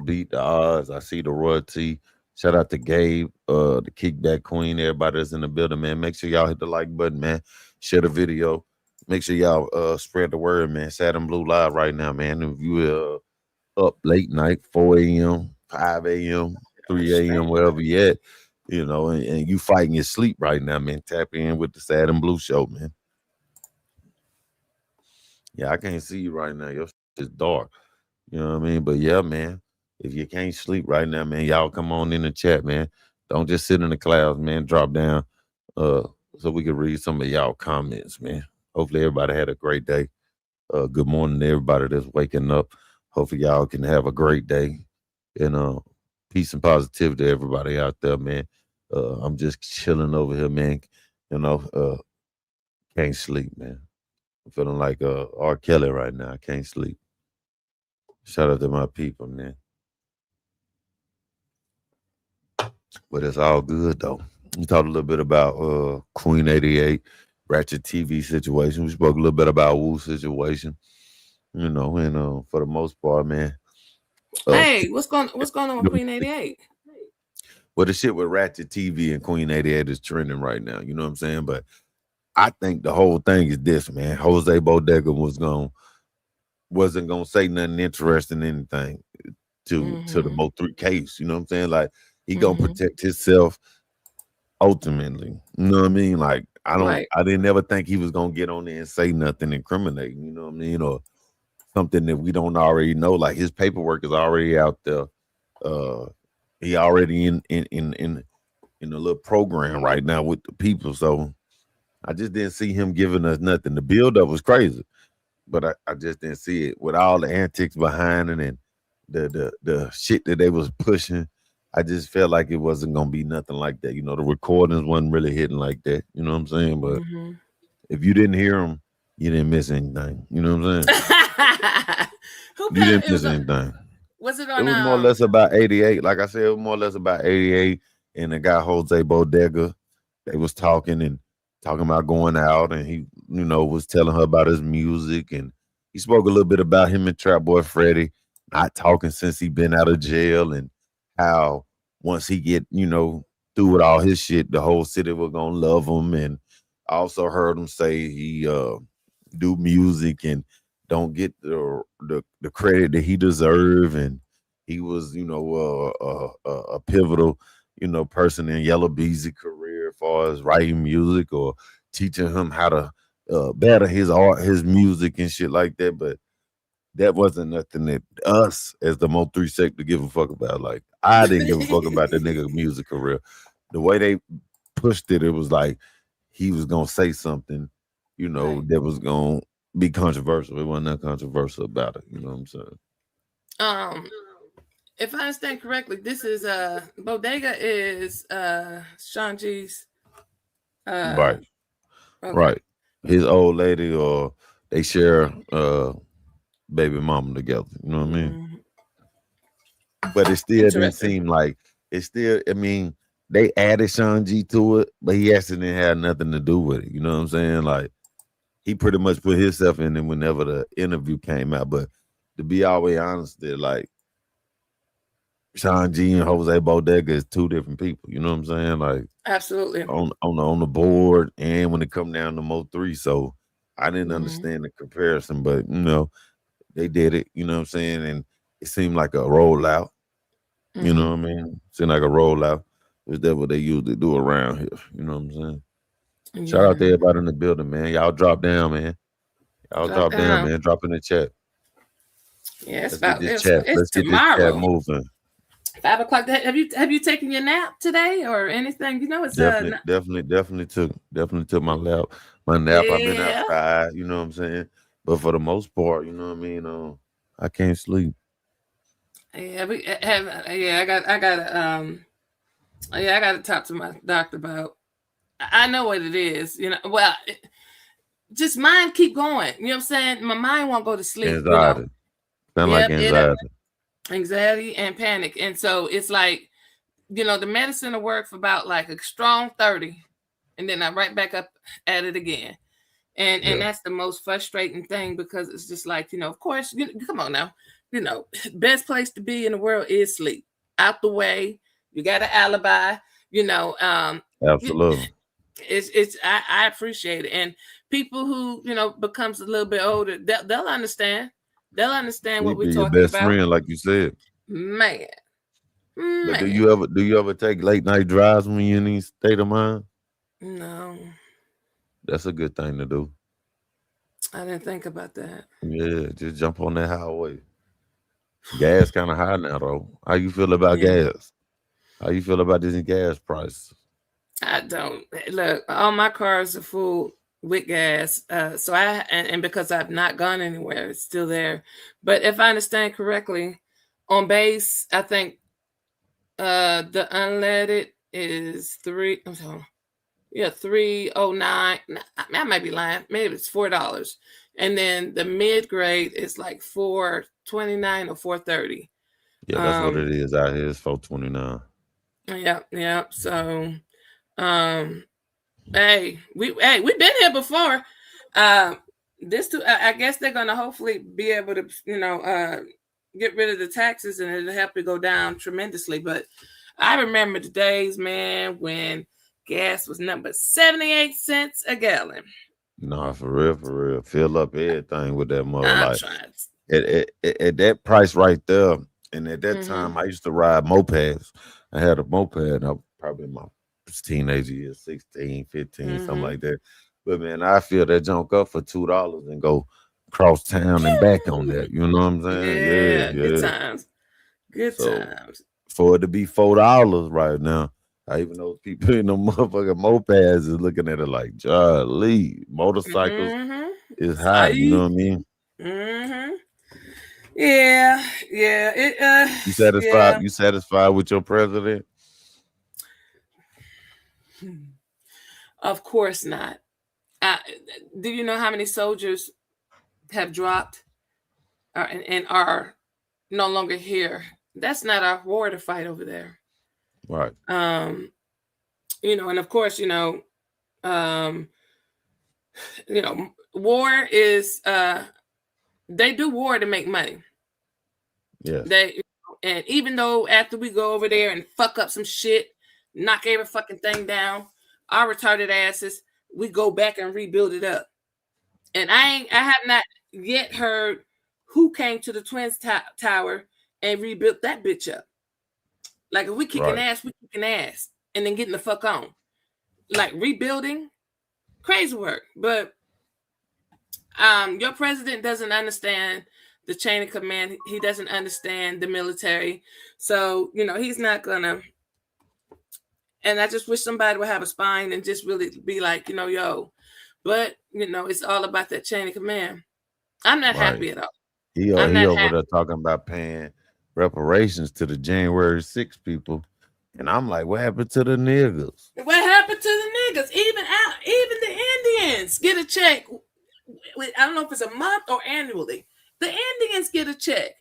beat the odds. I see the royalty. Shout out to Gabe, the kickback queen, everybody that's in the building, man. Make sure y'all hit the like button, man. Share the video. Make sure y'all spread the word, man. Sad and Blue live right now, man. If you up late night, 4 a.m., 5 a.m., 3 a.m., wherever you at, and you fighting your sleep right now, man. Tap in with the Sad and Blue show, man. Yeah, I can't see you right now. Your shit is dark. You know what I mean? But yeah, man, if you can't sleep right now, man, y'all come on in the chat, man. Don't just sit in the clouds, man. Drop down so we can read some of y'all comments, man. Hopefully everybody had a great day. Good morning to everybody that's waking up. Hopefully y'all can have a great day. And peace and positivity to everybody out there, man. I'm just chilling over here, man. Can't sleep, man. I'm feeling like R. Kelly right now. I can't sleep. Shout out to my people, man. But it's all good though. We talked a little bit about Queen 88, Ratchet TV situation. We spoke a little bit about Wu situation. And for the most part, man. Hey, what's going on with Queen 88? Well, the shit with Ratchet TV and Queen 88 is trending right now. You know what I'm saying? But I think the whole thing is this, man. Jose Bodega wasn't gonna say nothing interesting, anything to the Mo3 case. You know what I'm saying? Like he gonna protect himself ultimately. You know what I mean? Like I didn't ever think he was gonna get on there and say nothing incriminating. You know what I mean? Or something that we don't already know. Like his paperwork is already out there. He already in a little program right now with the people. So I just didn't see him giving us nothing. The build up was crazy, but I just didn't see it with all the antics behind it and the shit that they was pushing. I just felt like it wasn't gonna be nothing like that. The recordings wasn't really hitting like that. You know what I'm saying? But if you didn't hear them, you didn't miss anything. You know what I'm saying? You didn't miss anything. Was it on? It was more or less about 88. Like I said, it was more or less about 88 and the guy Jose Bodega. They was talking and talking about going out, and he, was telling her about his music, and he spoke a little bit about him and Trap Boy Freddie not talking since he been out of jail, and how once he get, through with all his shit, the whole city was gonna love him. And I also heard him say he do music and don't get the credit that he deserve, and he was, a pivotal, person in Yellow Beezy career as far as writing music or teaching him how to better his art, his music and shit like that. But that wasn't nothing that us as the Mo 3 sector give a fuck about. Like, I didn't give a fuck about the nigga music career. The way they pushed it, it was like he was gonna say something, Right. that was gonna be controversial. It wasn't that controversial about it. You know what I'm saying? If I understand correctly, this is Bodega is Sean G's Right. okay. Right. His old lady, or they share baby mama together. You know what I mean? But it still didn't Interesting. seem like I mean, they added Sean G to it, but he actually didn't have nothing to do with it. You know what I'm saying? Like, he pretty much put himself in it whenever the interview came out. But to be always honest, they're like, Sean G and Jose Bodega is two different people. You know what I'm saying? Like, Absolutely. on the board and when it come down to Mo 3. So I didn't understand the comparison, but they did it, you know what I'm saying? And it seemed like a rollout. You know what I mean? Seemed like a rollout. Is that what they usually do around here? You know what I'm saying? Yeah. Shout out to everybody in the building, man. Y'all drop down, man. Y'all drop down, man. Drop in the chat. Yeah, Let's get this chat moving. 5 o'clock. Have you taken your nap today or anything? It's definitely took my nap. I've been outside, you know what I'm saying? But for the most part, you know what I mean? I can't sleep. Yeah, I got to talk to my doctor about. I know what it is, Well, just mind keep going. You know what I'm saying? My mind won't go to sleep. Anxiety. Sound like anxiety. Anxiety and panic. And so it's like, the medicine will work for about like a strong 30, and then I right back up at it again. And that's the most frustrating thing, because it's just like, of course, come on now, best place to be in the world is sleep. Out the way, you got an alibi, Absolutely. I appreciate it. And people who, becomes a little bit older, they'll understand. They'll understand what we're talking your best about. Friend, like you said. Man. But do you ever take late night drives when you're in any state of mind? No. That's a good thing to do. I didn't think about that. Yeah, just jump on that highway. Gas kind of high now, though. How you feel about gas? How you feel about this gas price? I don't. Look, all my cars are full with gas. So and because I've not gone anywhere, it's still there. But if I understand correctly, on base, I think the unleaded is $309. I might be lying. Maybe it's $4. And then the mid grade is like $4.29 or $4.30. Yeah, that's what it is out here. It's $4.29. Yeah. So hey, we've been here before. This too, I guess they're gonna hopefully be able to, get rid of the taxes, and it'll help it go down tremendously. But I remember the days, man, when gas was nothing but 78 cents a gallon. Nah, for real. Fill up everything with that mother. I'm like trying. At that price right there, and at that time, I used to ride mopeds. I had a moped. I was probably in my teenage years, 16, 15, something like that. But man, I feel that junk up for $2 and go cross town and back on that. You know what I'm saying? Yeah. Good times. Good times. For it to be $4 right now, I even know people in the motherfucking mopeds is looking at it like, jolly, motorcycles is high. You know what I mean? Yeah. You satisfied? You satisfied with your president? Of course not. Do you know how many soldiers have dropped and are no longer here? That's not our war to fight over there. Right. And of course, War is they do war to make money. Yes. And even though after we go over there and fuck up some shit, knock every fucking thing down, our retarded asses, we go back and rebuild it up. And I have not yet heard who came to the Twins Tower and rebuilt that bitch up. Like if we kicking ass, we kicking ass, and then getting the fuck on. Like rebuilding, crazy work. But your president doesn't understand the chain of command. He doesn't understand the military. So, he's not gonna. And I just wish somebody would have a spine and just really be like, yo. But, it's all about that chain of command. I'm not happy at all. He over there talking about paying reparations to the January 6th people. And I'm like, what happened to the niggas? What happened to the niggas? Even the Indians get a check. I don't know if it's a month or annually. The Indians get a check.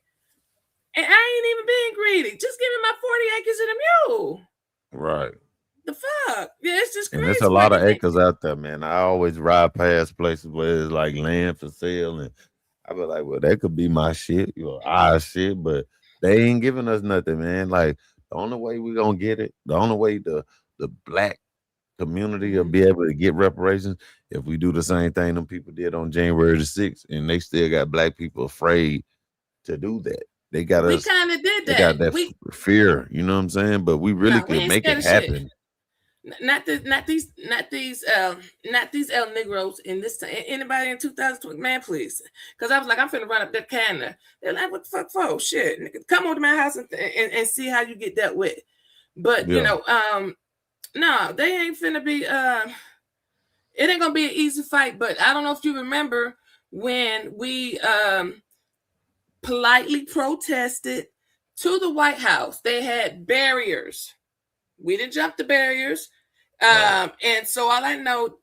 And I ain't even being greedy. Just give me my 40 acres and a mule. Right. The fuck? Yeah, it's just crazy. And there's a lot of acres out there, man. I always ride past places where it's like land for sale. And I be like, well, that could be my shit, our shit, but they ain't giving us nothing, man. Like, the only way we gonna get it, the only way the black community will be able to get reparations if we do the same thing them people did on January the 6th, and they still got black people afraid to do that. They got us. We kind of did that. They got that fear, you know what I'm saying? But we really could make it happen. Not these El Negros in this time. Anybody in 2020, man, please. Because I was like, I'm finna run up that cannon. They're like, what the fuck for? Shit, nigga, come over to my house and see how you get dealt with. But no, they ain't finna be. It ain't gonna be an easy fight. But I don't know if you remember when we politely protested to the White House. They had barriers. We didn't jump the barriers. And so all I know,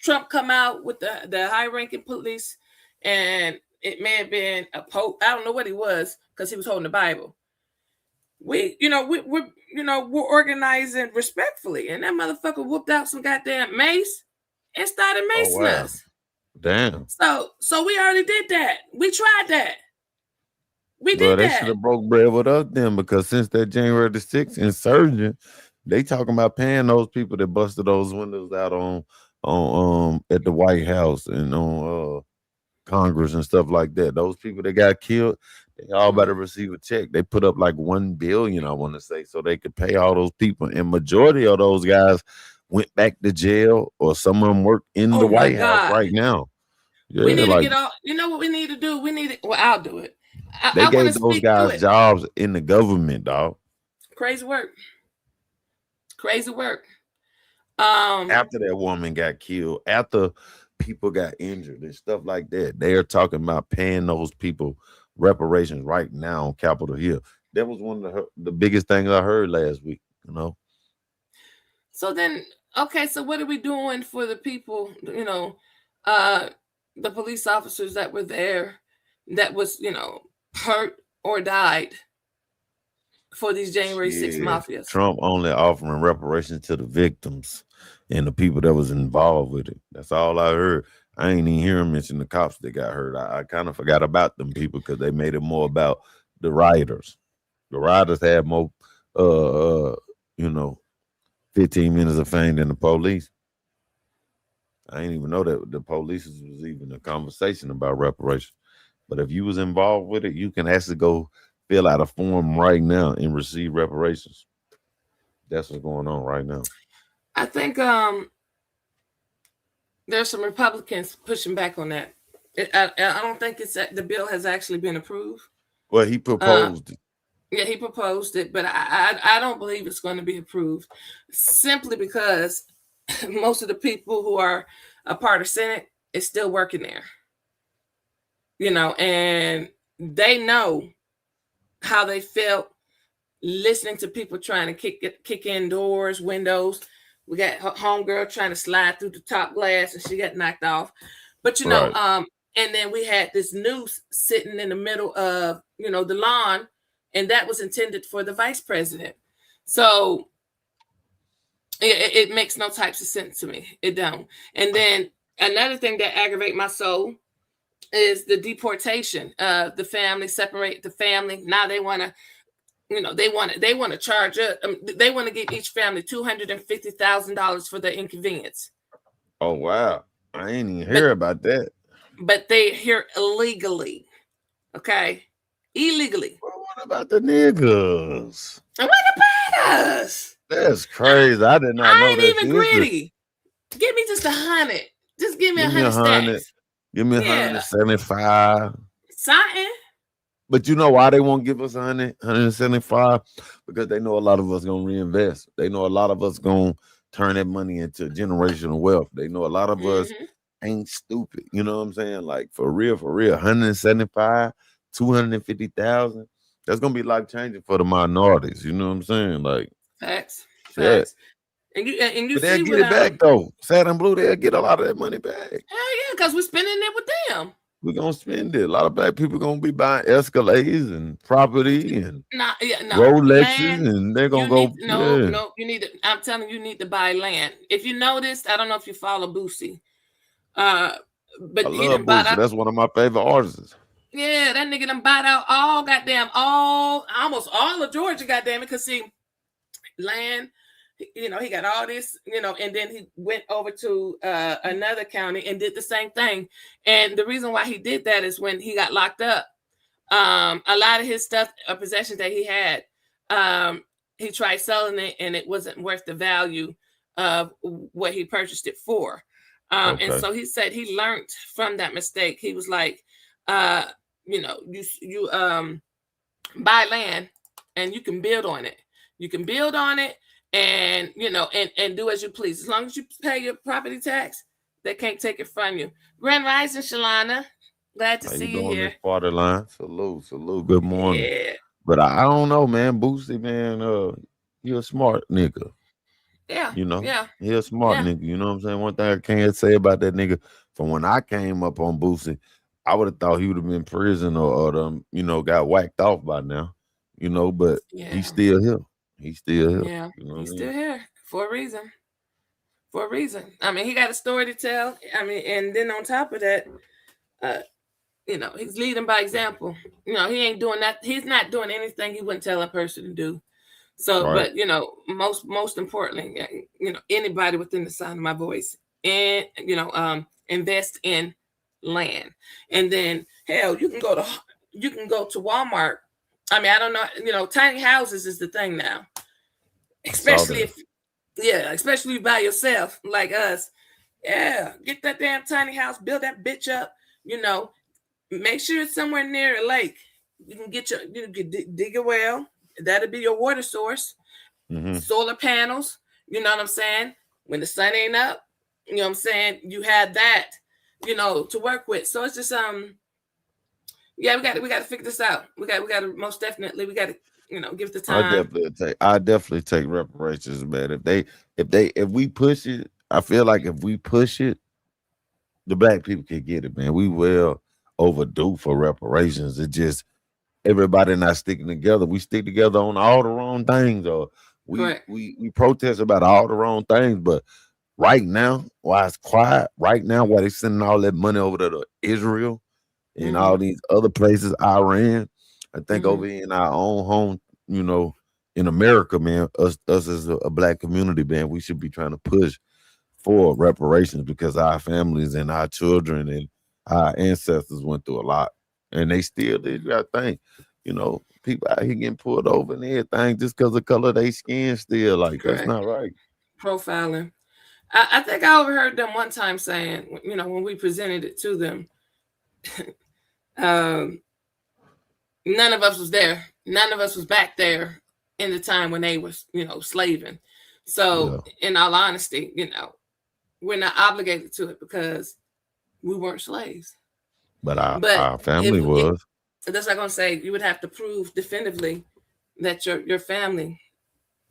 Trump come out with the high-ranking police, and it may have been a pope. I don't know what he was because he was holding the Bible. We're organizing respectfully, and that motherfucker whooped out some goddamn mace and started macing us. Damn. So we already did that. We tried that. We did that. They should have broke bread with us then, because since that January the 6th insurgent, they talking about paying those people that busted those windows out on at the White House and on Congress and stuff like that. Those people that got killed, they all better receive a check. They put up like $1 billion, I want to say, so they could pay all those people. And majority of those guys went back to jail, or some of them work in the White House right now. Yeah, we need to get all. You know what we need to do? I'll do it. They gave those guys jobs in the government, dog. Crazy work. After that woman got killed, after people got injured and stuff like that, they are talking about paying those people reparations right now on Capitol Hill. That was one of the biggest things I heard last week, So then, okay, so what are we doing for the people, the police officers that were there that was, hurt or died for these January 6th mafias? Trump only offering reparations to the victims and the people that was involved with it. That's all I heard. I ain't even hear him mention the cops that got hurt. I kind of forgot about them people because they made it more about the rioters. The rioters had more, 15 minutes of fame than the police. I didn't even know that the police was even a conversation about reparations. But if you was involved with it, you can actually go fill out a form right now and receive reparations. That's what's going on right now. I think there's some Republicans pushing back on that. I don't think the bill has actually been approved. Well, he proposed it. Yeah, he proposed it, but I don't believe it's going to be approved, simply because most of the people who are a part of Senate is still working there. And they know how they felt listening to people trying to kick in doors, windows. We got homegirl trying to slide through the top glass and she got knocked off. But and then we had this noose sitting in the middle of the lawn, and that was intended for the vice president. So It makes no types of sense to me. It don't. And then another thing that aggravate my soul is the deportation of the family, separate the family. Now they want to, they want to charge up. They want to give each family $250,000 for the inconvenience. Oh wow, I ain't even hear about that. But they here illegally, okay, illegally. Well, what about the niggas? And what about us? That's crazy. I did not know I ain't that. even greedy. Give me just 100. Just give me 100 stacks. Give me 175. Something. But you know why they won't give us 100, 175? Because they know a lot of us gonna reinvest. They know a lot of us gonna turn that money into generational wealth. They know a lot of us ain't stupid. You know what I'm saying? Like for real, 175, 250,000. That's gonna be life changing for the minorities. You know what I'm saying? Like facts. Yeah. And you but see they'll get it back though. Sad and Blue, they'll get a lot of that money back. Hell yeah, because we're spending it with them. We're gonna spend it. A lot of black people gonna be buying Escalades and property and Rolexes, and they're gonna go. No, you need to. I'm telling you, need to buy land. If you noticed, I don't know if you follow Boosie, but I love Boosie. That's one of my favorite artists. Yeah, that nigga done bought out almost all of Georgia, goddamn it, because see, land. He got all this, and then he went over to another county and did the same thing. And the reason why he did that is when he got locked up, a lot of his stuff, possessions that he had, he tried selling it and it wasn't worth the value of what he purchased it for. And so he said he learned from that mistake. He was like, you buy land and you can build on it. You can build on it. And and do as you please. As long as you pay your property tax, they can't take it from you. Grand Rising, Shalana. Glad to see you here. Water line. Salute. Good morning. Yeah. But I don't know, man. Boosie, man, you're a smart nigga. Yeah. Yeah. He's a smart nigga. You know what I'm saying? One thing I can't say about that nigga, from when I came up on Boosie, I would have thought he would have been in prison or got whacked off by now. But he's still here. He's still here. Yeah, he's still here for a reason. I mean, he got a story to tell. I mean, and then on top of that, he's leading by example. He ain't doing that. He's not doing anything he wouldn't tell a person to do. So, right. But most importantly, anybody within the sound of my voice, and invest in land, and then hell, you can go to Walmart. I mean, I don't know, tiny houses is the thing now. Especially especially by yourself, like us. Yeah, get that damn tiny house, build that bitch up, make sure it's somewhere near a lake. You can dig a well. That'll be your water source. Solar panels, you know what I'm saying? When the sun ain't up, you know what I'm saying? You have that, to work with. So it's just yeah, we got to figure this out. We got to most definitely. We got to, give the time. I definitely take reparations, man. If we push it, I feel like if we push it, the black people can get it, man. We well overdue for reparations. It just everybody not sticking together. We stick together on all the wrong things, or we protest about all the wrong things. But right now, while it's quiet, right now, while they sending all that money over to Israel. In all these other places, Iran, I think over in our own home, in America, man, us as a black community, man, we should be trying to push for reparations because our families and our children and our ancestors went through a lot, and they still did. You gotta think, people out here getting pulled over and everything just because of color of their skin. Still, like that's not right. Profiling. I think I overheard them one time saying, when we presented it to them. None of us was there. None of us was back there in the time when they was, slaving. So in all honesty, we're not obligated to it because we weren't slaves. But our family was. That's what I'm gonna say. You would have to prove definitively that your family,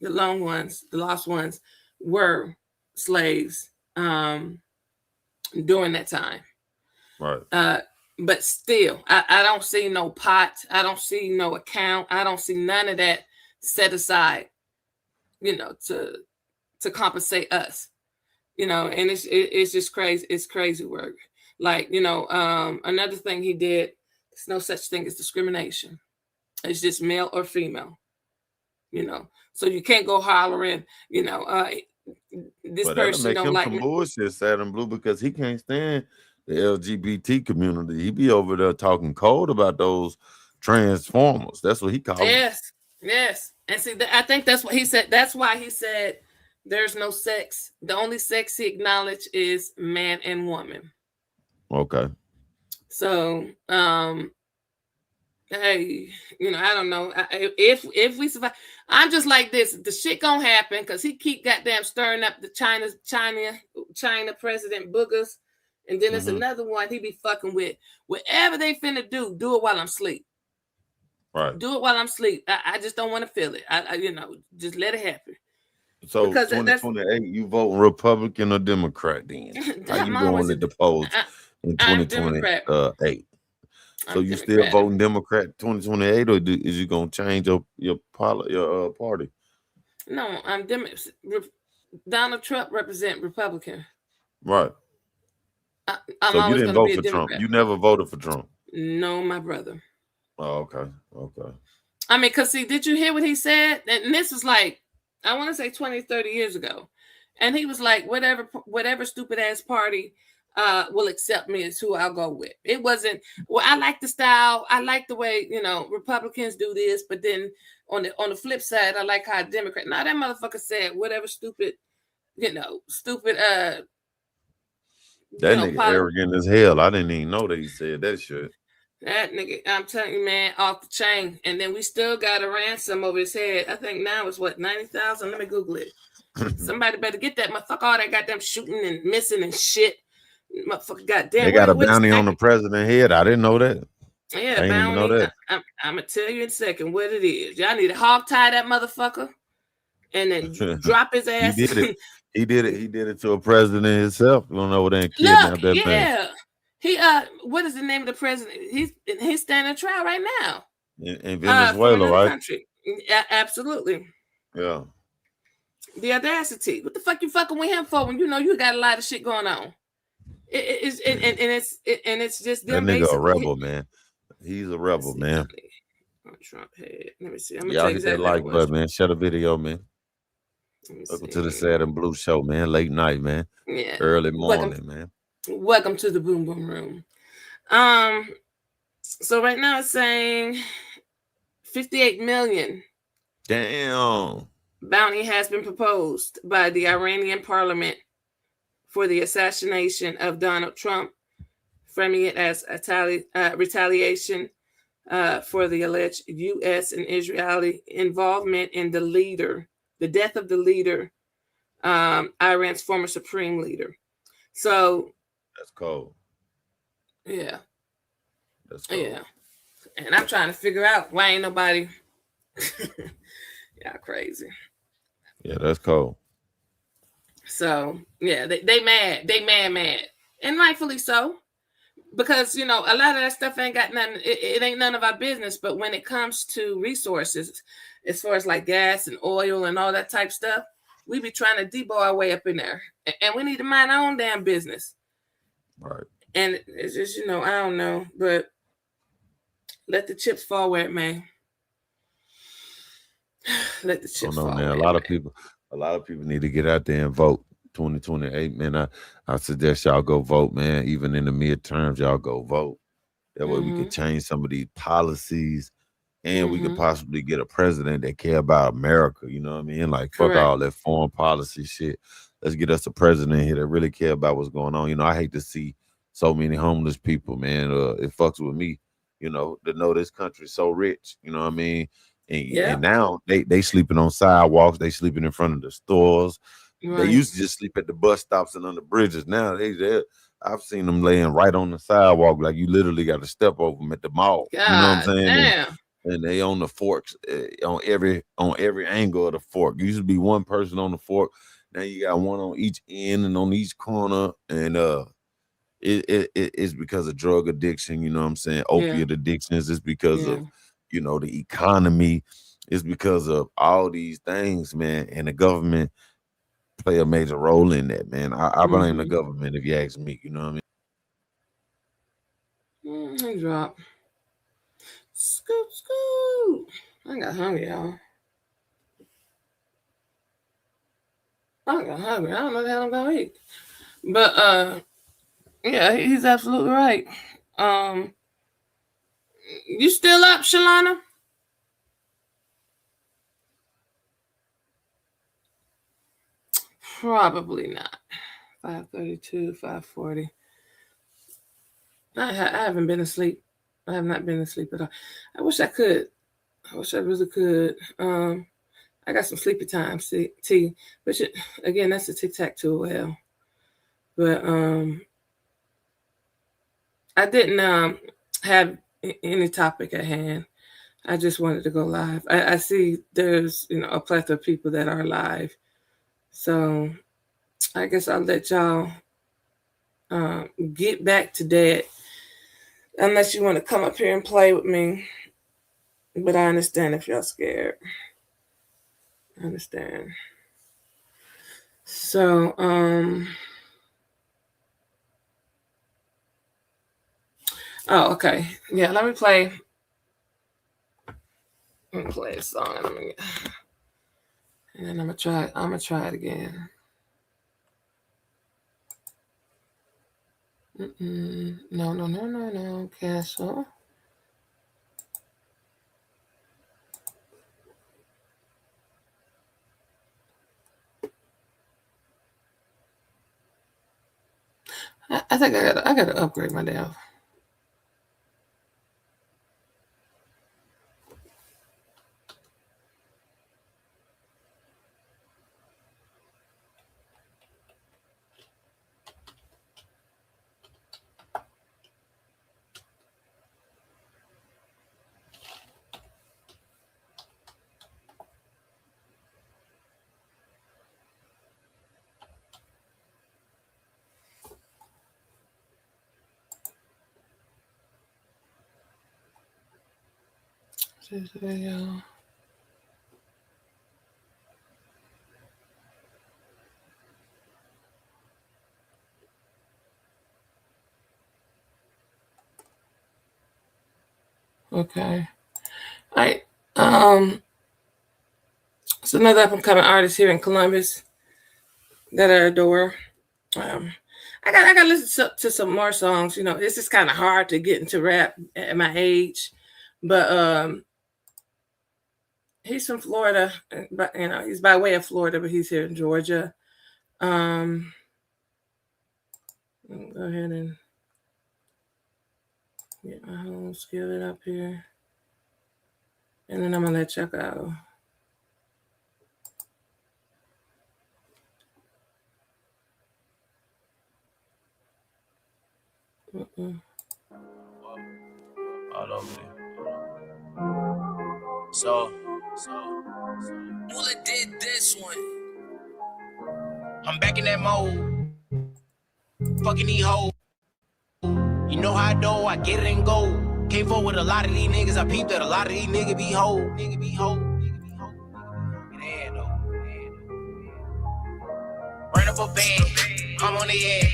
the lone ones, the lost ones, were slaves during that time. Right. But still, I don't see no pot. I don't see no account. I don't see none of that set aside, to to compensate us, and it's just crazy. It's crazy work. Like, another thing he did, there's no such thing as discrimination. It's just male or female, so you can't go hollering, this But that'll person make don't him like some me. bullshit, sad and blue, because he can't stand the LGBT community. He be over there talking cold about those transformers. That's what he calls them. Yes. And see, I think that's what he said. That's why he said there's no sex. The only sex he acknowledged is man and woman. Okay. So, hey, I don't know if we survive. I'm just like this. The shit gonna happen because he keep goddamn stirring up the China president boogers, and then there's another one he be fucking with. Whatever they finna do it while I'm asleep. Right. Do it while I'm asleep. I just don't want to feel it. I just let it happen. So because 2028, you voting Republican or Democrat then? How you going to the polls in 2028? So you still voting Democrat 2028, or is you gonna change your party? No, I'm Donald Trump represent Republican. Right. So you didn't vote for Trump. You never voted for Trump. No, my brother. Oh, okay. I mean, because see, did you hear what he said? And this was like, I want to say 20, 30 years ago. And he was like, whatever stupid ass party will accept me is who I'll go with. It wasn't, well, I like the style. I like the way, Republicans do this. But then on the flip side, I like how a Democrat. Now that motherfucker said whatever stupid. That nigga arrogant as hell. I didn't even know that he said that shit. That nigga, I'm telling you, man, off the chain. And then we still got a ransom over his head. I think now it's what, 90,000? Let me Google it. Somebody better get that motherfucker. All that goddamn shooting and missing and shit. Motherfucker, goddamn. They got a bounty on the president's head. I didn't know that. Yeah, bounty. Know that. I'm gonna tell you in a second what it is. Y'all need to hog tie that motherfucker and then drop his ass. He did it. He did it to a president himself. You don't know what they kidnapped that man. He what is the name of the president? He's standing trial right now in Venezuela, right? Country. Absolutely. Yeah. The audacity. What the fuck you fucking with him for when you know you got a lot of shit going on? It's just that nigga a rebel, man. He's a rebel, man. Trump head. Let me see. Y'all hit that like button, man. Share the video, man. Welcome to the Sad and Blue Show, man. Late night, man. Yeah. Early morning, man. Welcome to the Boom Boom Room. So right now it's saying 58 million. Damn. Bounty has been proposed by the Iranian parliament for the assassination of Donald Trump, framing it as retaliation for the alleged U.S. and Israeli involvement in the death of the leader, Iran's former supreme leader. So that's cold. Yeah. That's cold. Yeah. And I'm trying to figure out why ain't nobody. Y'all crazy. Yeah, that's cold. So yeah, they mad. They mad. And rightfully so. Because a lot of that stuff ain't got nothing, it ain't none of our business. But when it comes to resources, as far as like gas and oil and all that type stuff, we be trying to debo our way up in there. And we need to mind our own damn business. Right. And it's just, I don't know, but let the chips fall where it may. Let the chips fall. Man. A lot of people need to get out there and vote. 2028, man. I suggest y'all go vote, man. Even in the midterms, y'all go vote. That way we can change some of these policies, and we could possibly get a president that care about America. You know what I mean? Like, fuck all that foreign policy shit. Let's get us a president here that really care about what's going on. I hate to see so many homeless people, man. It fucks with me, to know this country's so rich. You know what I mean? And now they sleeping on sidewalks. They sleeping in front of the stores. Right. They used to just sleep at the bus stops and on the bridges. Now I've seen them laying right on the sidewalk, like you literally got to step over them at the mall. God, you know what I'm saying? Damn. And they on the forks on every angle of the fork. Used to be one person on the fork. Now you got one on each end and on each corner. And it's because of drug addiction. You know what I'm saying? Opiate addictions. It's because of the economy. It's because of all these things, man. And the government play a major role in that, man. I blame the Mm-hmm. government if you ask me. You know what I mean? He dropped. Scoop, scoop. I got hungry, y'all. I got hungry. I don't know the hell I'm gonna eat. But yeah, he's absolutely right. You still up, Shalana? Probably not. 5:32, 5:40. I haven't been asleep. I have not been asleep at all. I wish I could. I wish I really could. I got some sleepy time tea, but again, that's a tic-tac-toe hell. But I didn't have any topic at hand. I just wanted to go live. I see there's a plethora of people that are live, so I guess I'll let y'all get back to that. Unless you want to come up here and play with me, but I understand if y'all scared. I understand. So oh, okay. Yeah, let me play. I'm gonna play a song and then I'm gonna try it again. No. Cancel. I think I gotta upgrade my damn. Here's the video. Okay. All right. It's another up and coming artist here in Columbus that I adore. I got to listen to some more songs. It's just kind of hard to get into rap at my age, but he's from Florida, but he's by way of Florida, but he's here in Georgia. Go ahead and get my home skillet up here, and then I'm gonna let y'all go. All over there. So Mula did this one. I'm back in that mode. Fucking these hoes. You know how I do, I get it and go. Came forward with a lot of these niggas. I peeped that a lot of these niggas be hoe. Nigga be hoe. Get though. Ran up a bag. I'm on the ass.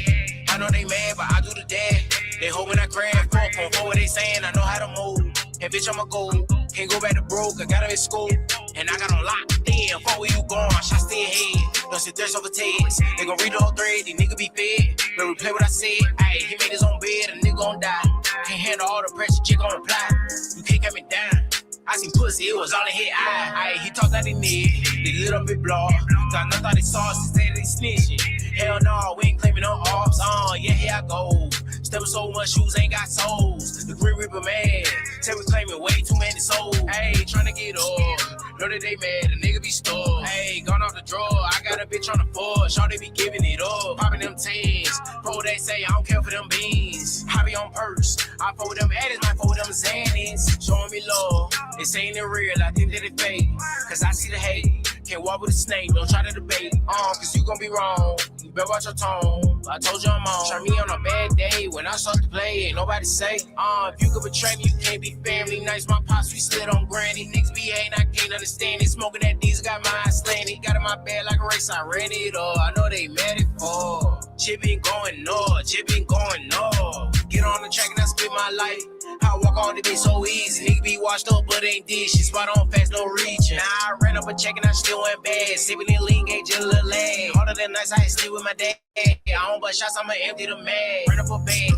I know they mad, but I do the dash. They hoping I grab fuck on what they saying. I know how to move. And bitch, I'm a go. Can't go back to broke. I got him in school. And I got on lock. Damn, fuck where you going? Shot still head. Don't sit there over text. They gon' read the whole thread. These niggas be fed. But replay what I said. Ayy, he made his own bed. A nigga gon' die. Can't handle all the pressure. Chick on reply. You can't cut me down. I seen pussy. It was all in his eye. Ayy, he talked out his neck. They lit up his blog. Got nothing thought they saw us. They said they snitching. Hell no, we ain't claiming no ops. Yeah, here I go. Stepping so much shoes ain't got soles. The Green Reaper mad. Tell we claiming way too many souls. Ayy, tryna get up. Know that they mad, a nigga be stuck. Ayy, gone off the draw. I got a bitch on the floor. Y'all they be giving it up. Popping them tags. Bro, they say I don't care for them beans. I be on purse. I fuck with them addies, might fuck with them Xannies. Showing me love. They saying it real, I think that it fake. Cause I see the hate. Can't walk with a snake, don't try to debate. Cause you gon' be wrong. better watch your tone. I told you I'm on. Try me on a bad day when I start to play, ain't nobody say. If you could betray me, you can't be family. Nice, my pops, we slid on granny. Niggas be hating, I can't understand it. Smoking that diesel, got my eyes slanted. Got in my bed like a race, I ran it all. I know they mad at all. Shit been going north, shit been going north. Get on the track and I spit my life. I walk on it be so easy. Nigga be washed up, but ain't dishes. Spot on fast, no reaching. Now I ran up a check and I still went bad. Sipping in lean gauge, just a little lag. Harder than nights, I sleep with my dad. I don't bust shots, I'ma empty the mag. Run up a bag,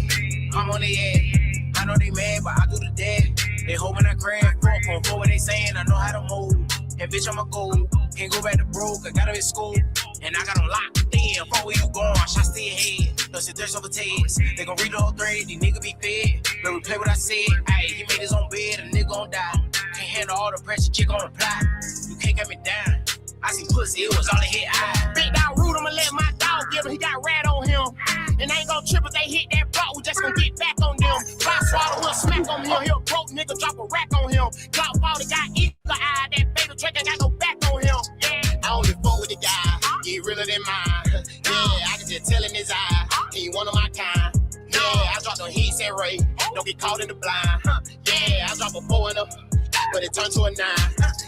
I'm on the edge. I know they mad, but I do the dead. They hoping I crash, fuck on for what they saying. I know how to move. And bitch, I'm a gold. Can't go back to broke, I got him in school. And I got him locked in. Fuck where you going, shots to your head. Plus it thirst over tears. They gon' read the whole thread, these niggas be fed. Let me play what I said. Ayy, he made his own bed, a nigga gon' die. Can't handle all the pressure, chick on the plot. You can't get me down. I see pussy, it was all it hit eye. Big dog rude, I'ma let my dog get him. He got rat on him. And they ain't gon' trip if they hit that block. We just gon' get back on them. Fly swallow, we'll smack on him. He a broke nigga, drop a rack on him. Clout ball, got eagle eye. That baby Drake ain't got no back on him. Yeah, I only fuck with the guy. Get realer than mine. Yeah, I can just tell in his eye. He one of my kind. Yeah, I dropped on he said Ray. Don't get caught in the blind. Yeah, I drop a 4 in her, but it turned to a 9.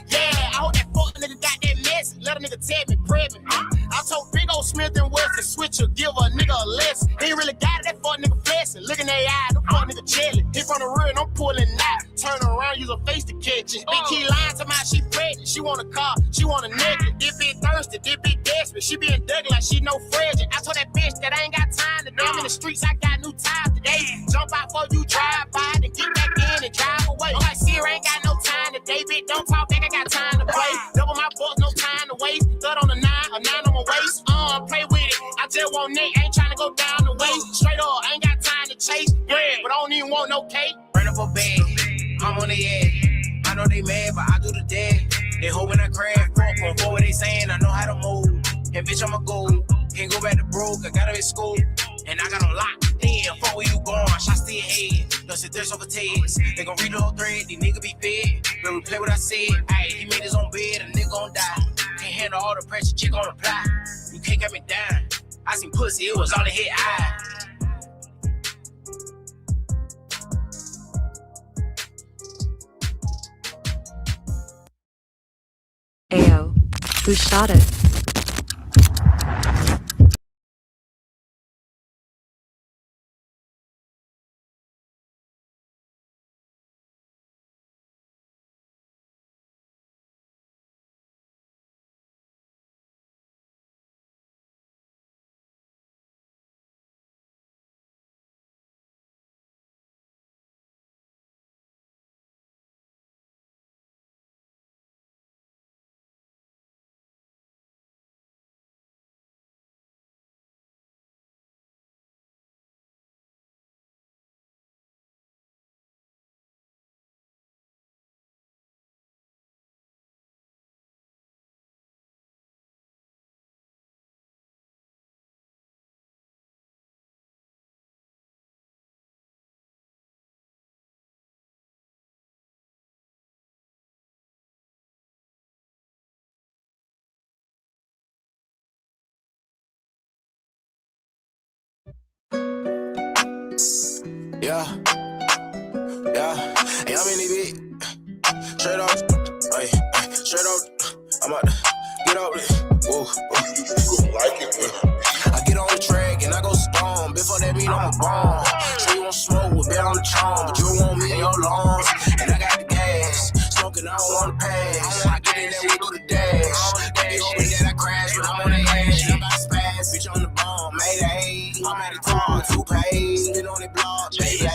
Yeah, I hope that fuck nigga got that mess. Let a nigga tell me, pregnant. I told Big old Smith and West to switch or give a nigga a lesson. He ain't really got it, that fuck nigga flexing. Look in their eye, the fuck nigga chillin'. Hit from the rear and I'm pulling out. Turn around, use a face to catch it. Big key lying to my she pregnant. She want a car, she want a necklace. This bitch thirsty, this bitch desperate. She being duggy like she no fragile. I told that bitch that I ain't got time today. I'm in the streets, I got new ties today. Jump out before you drive by, then get back in and drive away. I'm like, Sierra ain't got no time today, bitch. Don't talk back, I got time to play. Double my bucks, no time to waste. Third on the 9, a 9 on my waist. Play with it. I just want Nick, ain't trying to go down the way. Straight up, I ain't got time to chase bread, but I don't even want no cake. Run up a bag, I'm on the edge. I know they mad, but I do the dead. They hoping I crash, fuck on for what they saying. I know how to move. And bitch, I'm a gold. Can't go back to broke, I got him in school. And I got him locked in. Fuck where you going, shots to your head. Plus it thirst over tears. They gon' read the whole thread, these niggas be fed. Let me play what I said. Ayy, he made his own bed, a nigga gon' die. Can't handle all the pressure, chick on the plot. You can't get me down. I seen pussy, it was all it hit eye. Ayo, who shot it? Yeah, hey, I'm in the beat. Straight up, hey, straight up. I'm about to get up it. Whoa, I get on the track and I go storm. Before that mean I'm a bomb. So you won't smoke with bet on the charm, but you don't want me in your lungs. And I got the gas, smoking I don't wanna pass. I get in there, we do the dash. They hoping that I crash, but I'm on the edge. I'm about to spaz, bitch on the bomb, made a. I'm at the top, 2 pays. Spin on the block, baby.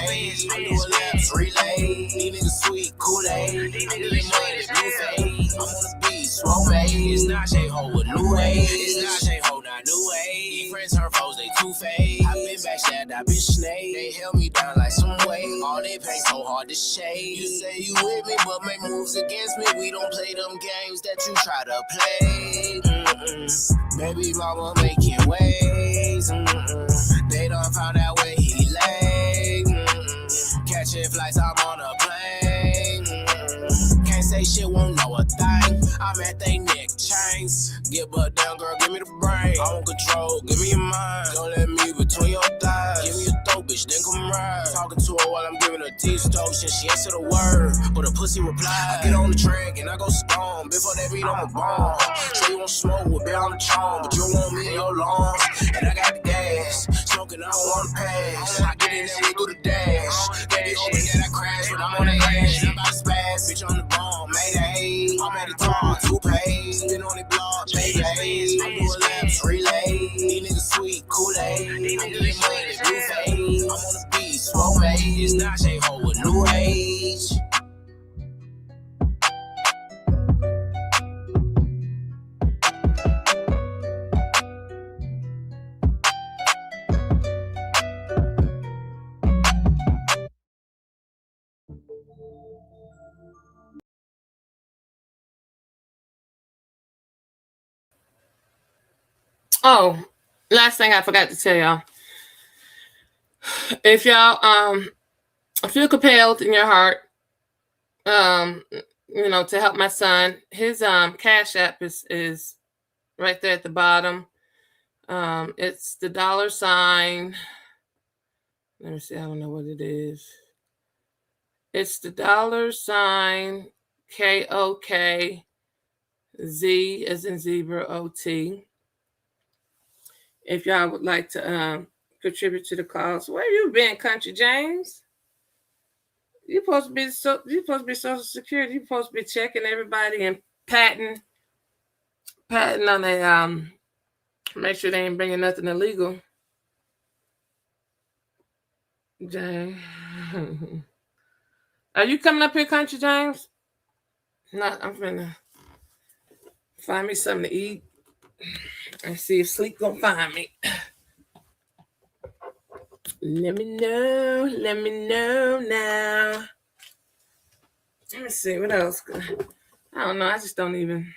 I'm doing laps, relay. These niggas sweet, Kool-Aid. I'm getting money, blue face. I'm on the beat, slow made. It's not J-Ho with new age. It's not J-Ho, not new age. These friends, her foes, they two-faced. I been backstabbed, I been snaked. They held me down like some weight. All they pain so hard to shade. You say you with me, but make moves against me. We don't play them games that you try to play. Baby mama making waves. They done found out where he lay. Catching flights, I'm on a plane. Can't say shit, won't know a thing. I'm at they neck chains. Get butt down, girl, give me the brain. brain. I want control, give me your mind. Don't let me between your thighs. Give me your throat, bitch, then come ride. Talking to her while I'm giving her teeth toast, and she answer the word, but the pussy reply. I get on the track and I go stone. Before that beat, I'm a bomb. So you won't smoke with beer on the charm, but you want me in your lungs. And I got the gas, smoking, I don't wanna pass. I get in there, we do the dash. Baby, hoping that I crash, but I'm on the ass. I'm about to spaz, bitch on the bomb, made a haze. I'm at the top, 2 pays. Spin on the block, baby. I'm doing laps, relay. These niggas sweet, Kool-Aid. I'm getting money, blue face. I'm on the beat, smoke made. It's not J-Ho with new age. Oh, last thing I forgot to tell y'all. If y'all feel compelled in your heart, to help my son, his Cash App is right there at the bottom. It's the $. Let me see, I don't know what it is. It's the $KOKZ as in zebra OT. If y'all would like to contribute to the cause. Where you been, Country James? You supposed to be Social Security. You supposed to be checking everybody and patting on their make sure they ain't bringing nothing illegal. James, are you coming up here, Country James? No, I'm finna find me something to eat and see if sleep gonna find me. Let me know now. Let me see what else. I don't know. I just don't even.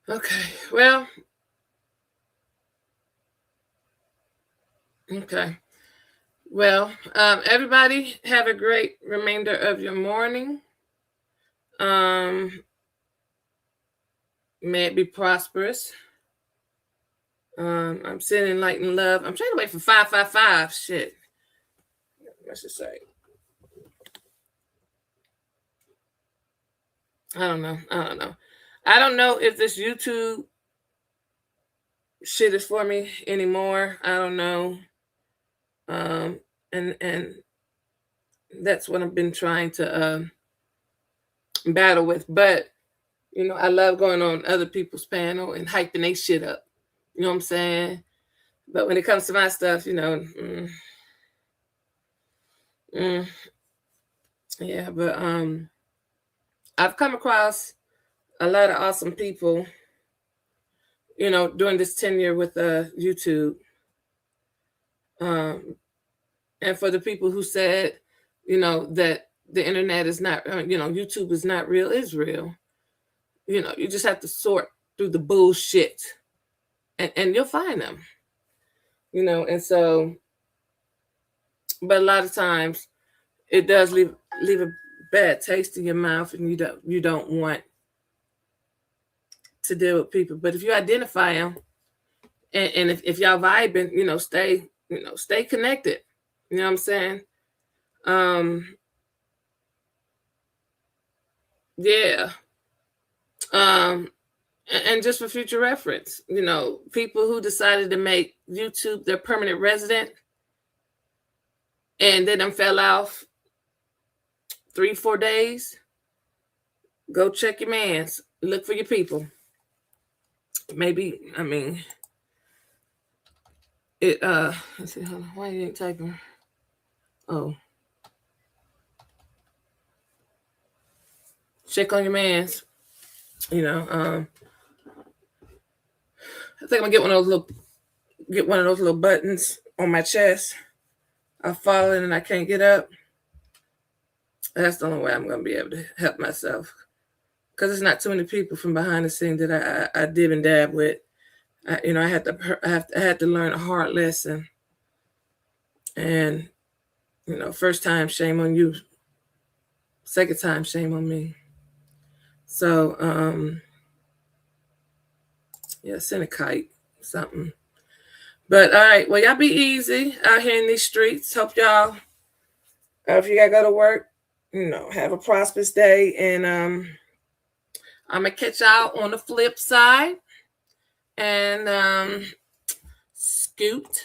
Okay. Well. Okay. Well, everybody have a great remainder of your morning. May it be prosperous. I'm sending light and love. I'm trying to wait for 555. Shit. What's it say? I don't know. I don't know if this YouTube shit is for me anymore. I don't know. And that's what I've been trying to battle with. But I love going on other people's panel and hyping their shit up. You know what I'm saying? But when it comes to my stuff, yeah, but I've come across a lot of awesome people, during this tenure with YouTube. And for the people who said, that the internet is not, YouTube is not real, is real. You just have to sort through the bullshit and you'll find them, and so, but a lot of times it does leave a bad taste in your mouth, and you don't want to deal with people. But if you identify them and if y'all vibing, stay connected. You know what I'm saying? Yeah. And just for future reference, people who decided to make YouTube their permanent resident and then fell off 3-4 days, go check your mans. Look for your people. Maybe, let's see, hold on. Why you ain't typing? Oh. Check on your mans. I think I'm gonna get one of those little buttons on my chest. I've fallen and I can't get up. That's the only way I'm gonna be able to help myself. Because there's not too many people from behind the scene that I dib and dab with. I had to learn a hard lesson. And first time, shame on you. Second time, shame on me. So, yeah, send a kite, something. But all right, well, y'all be easy out here in these streets. Hope y'all, if you gotta go to work, have a prosperous day. And I'm gonna catch y'all on the flip side. And scoot.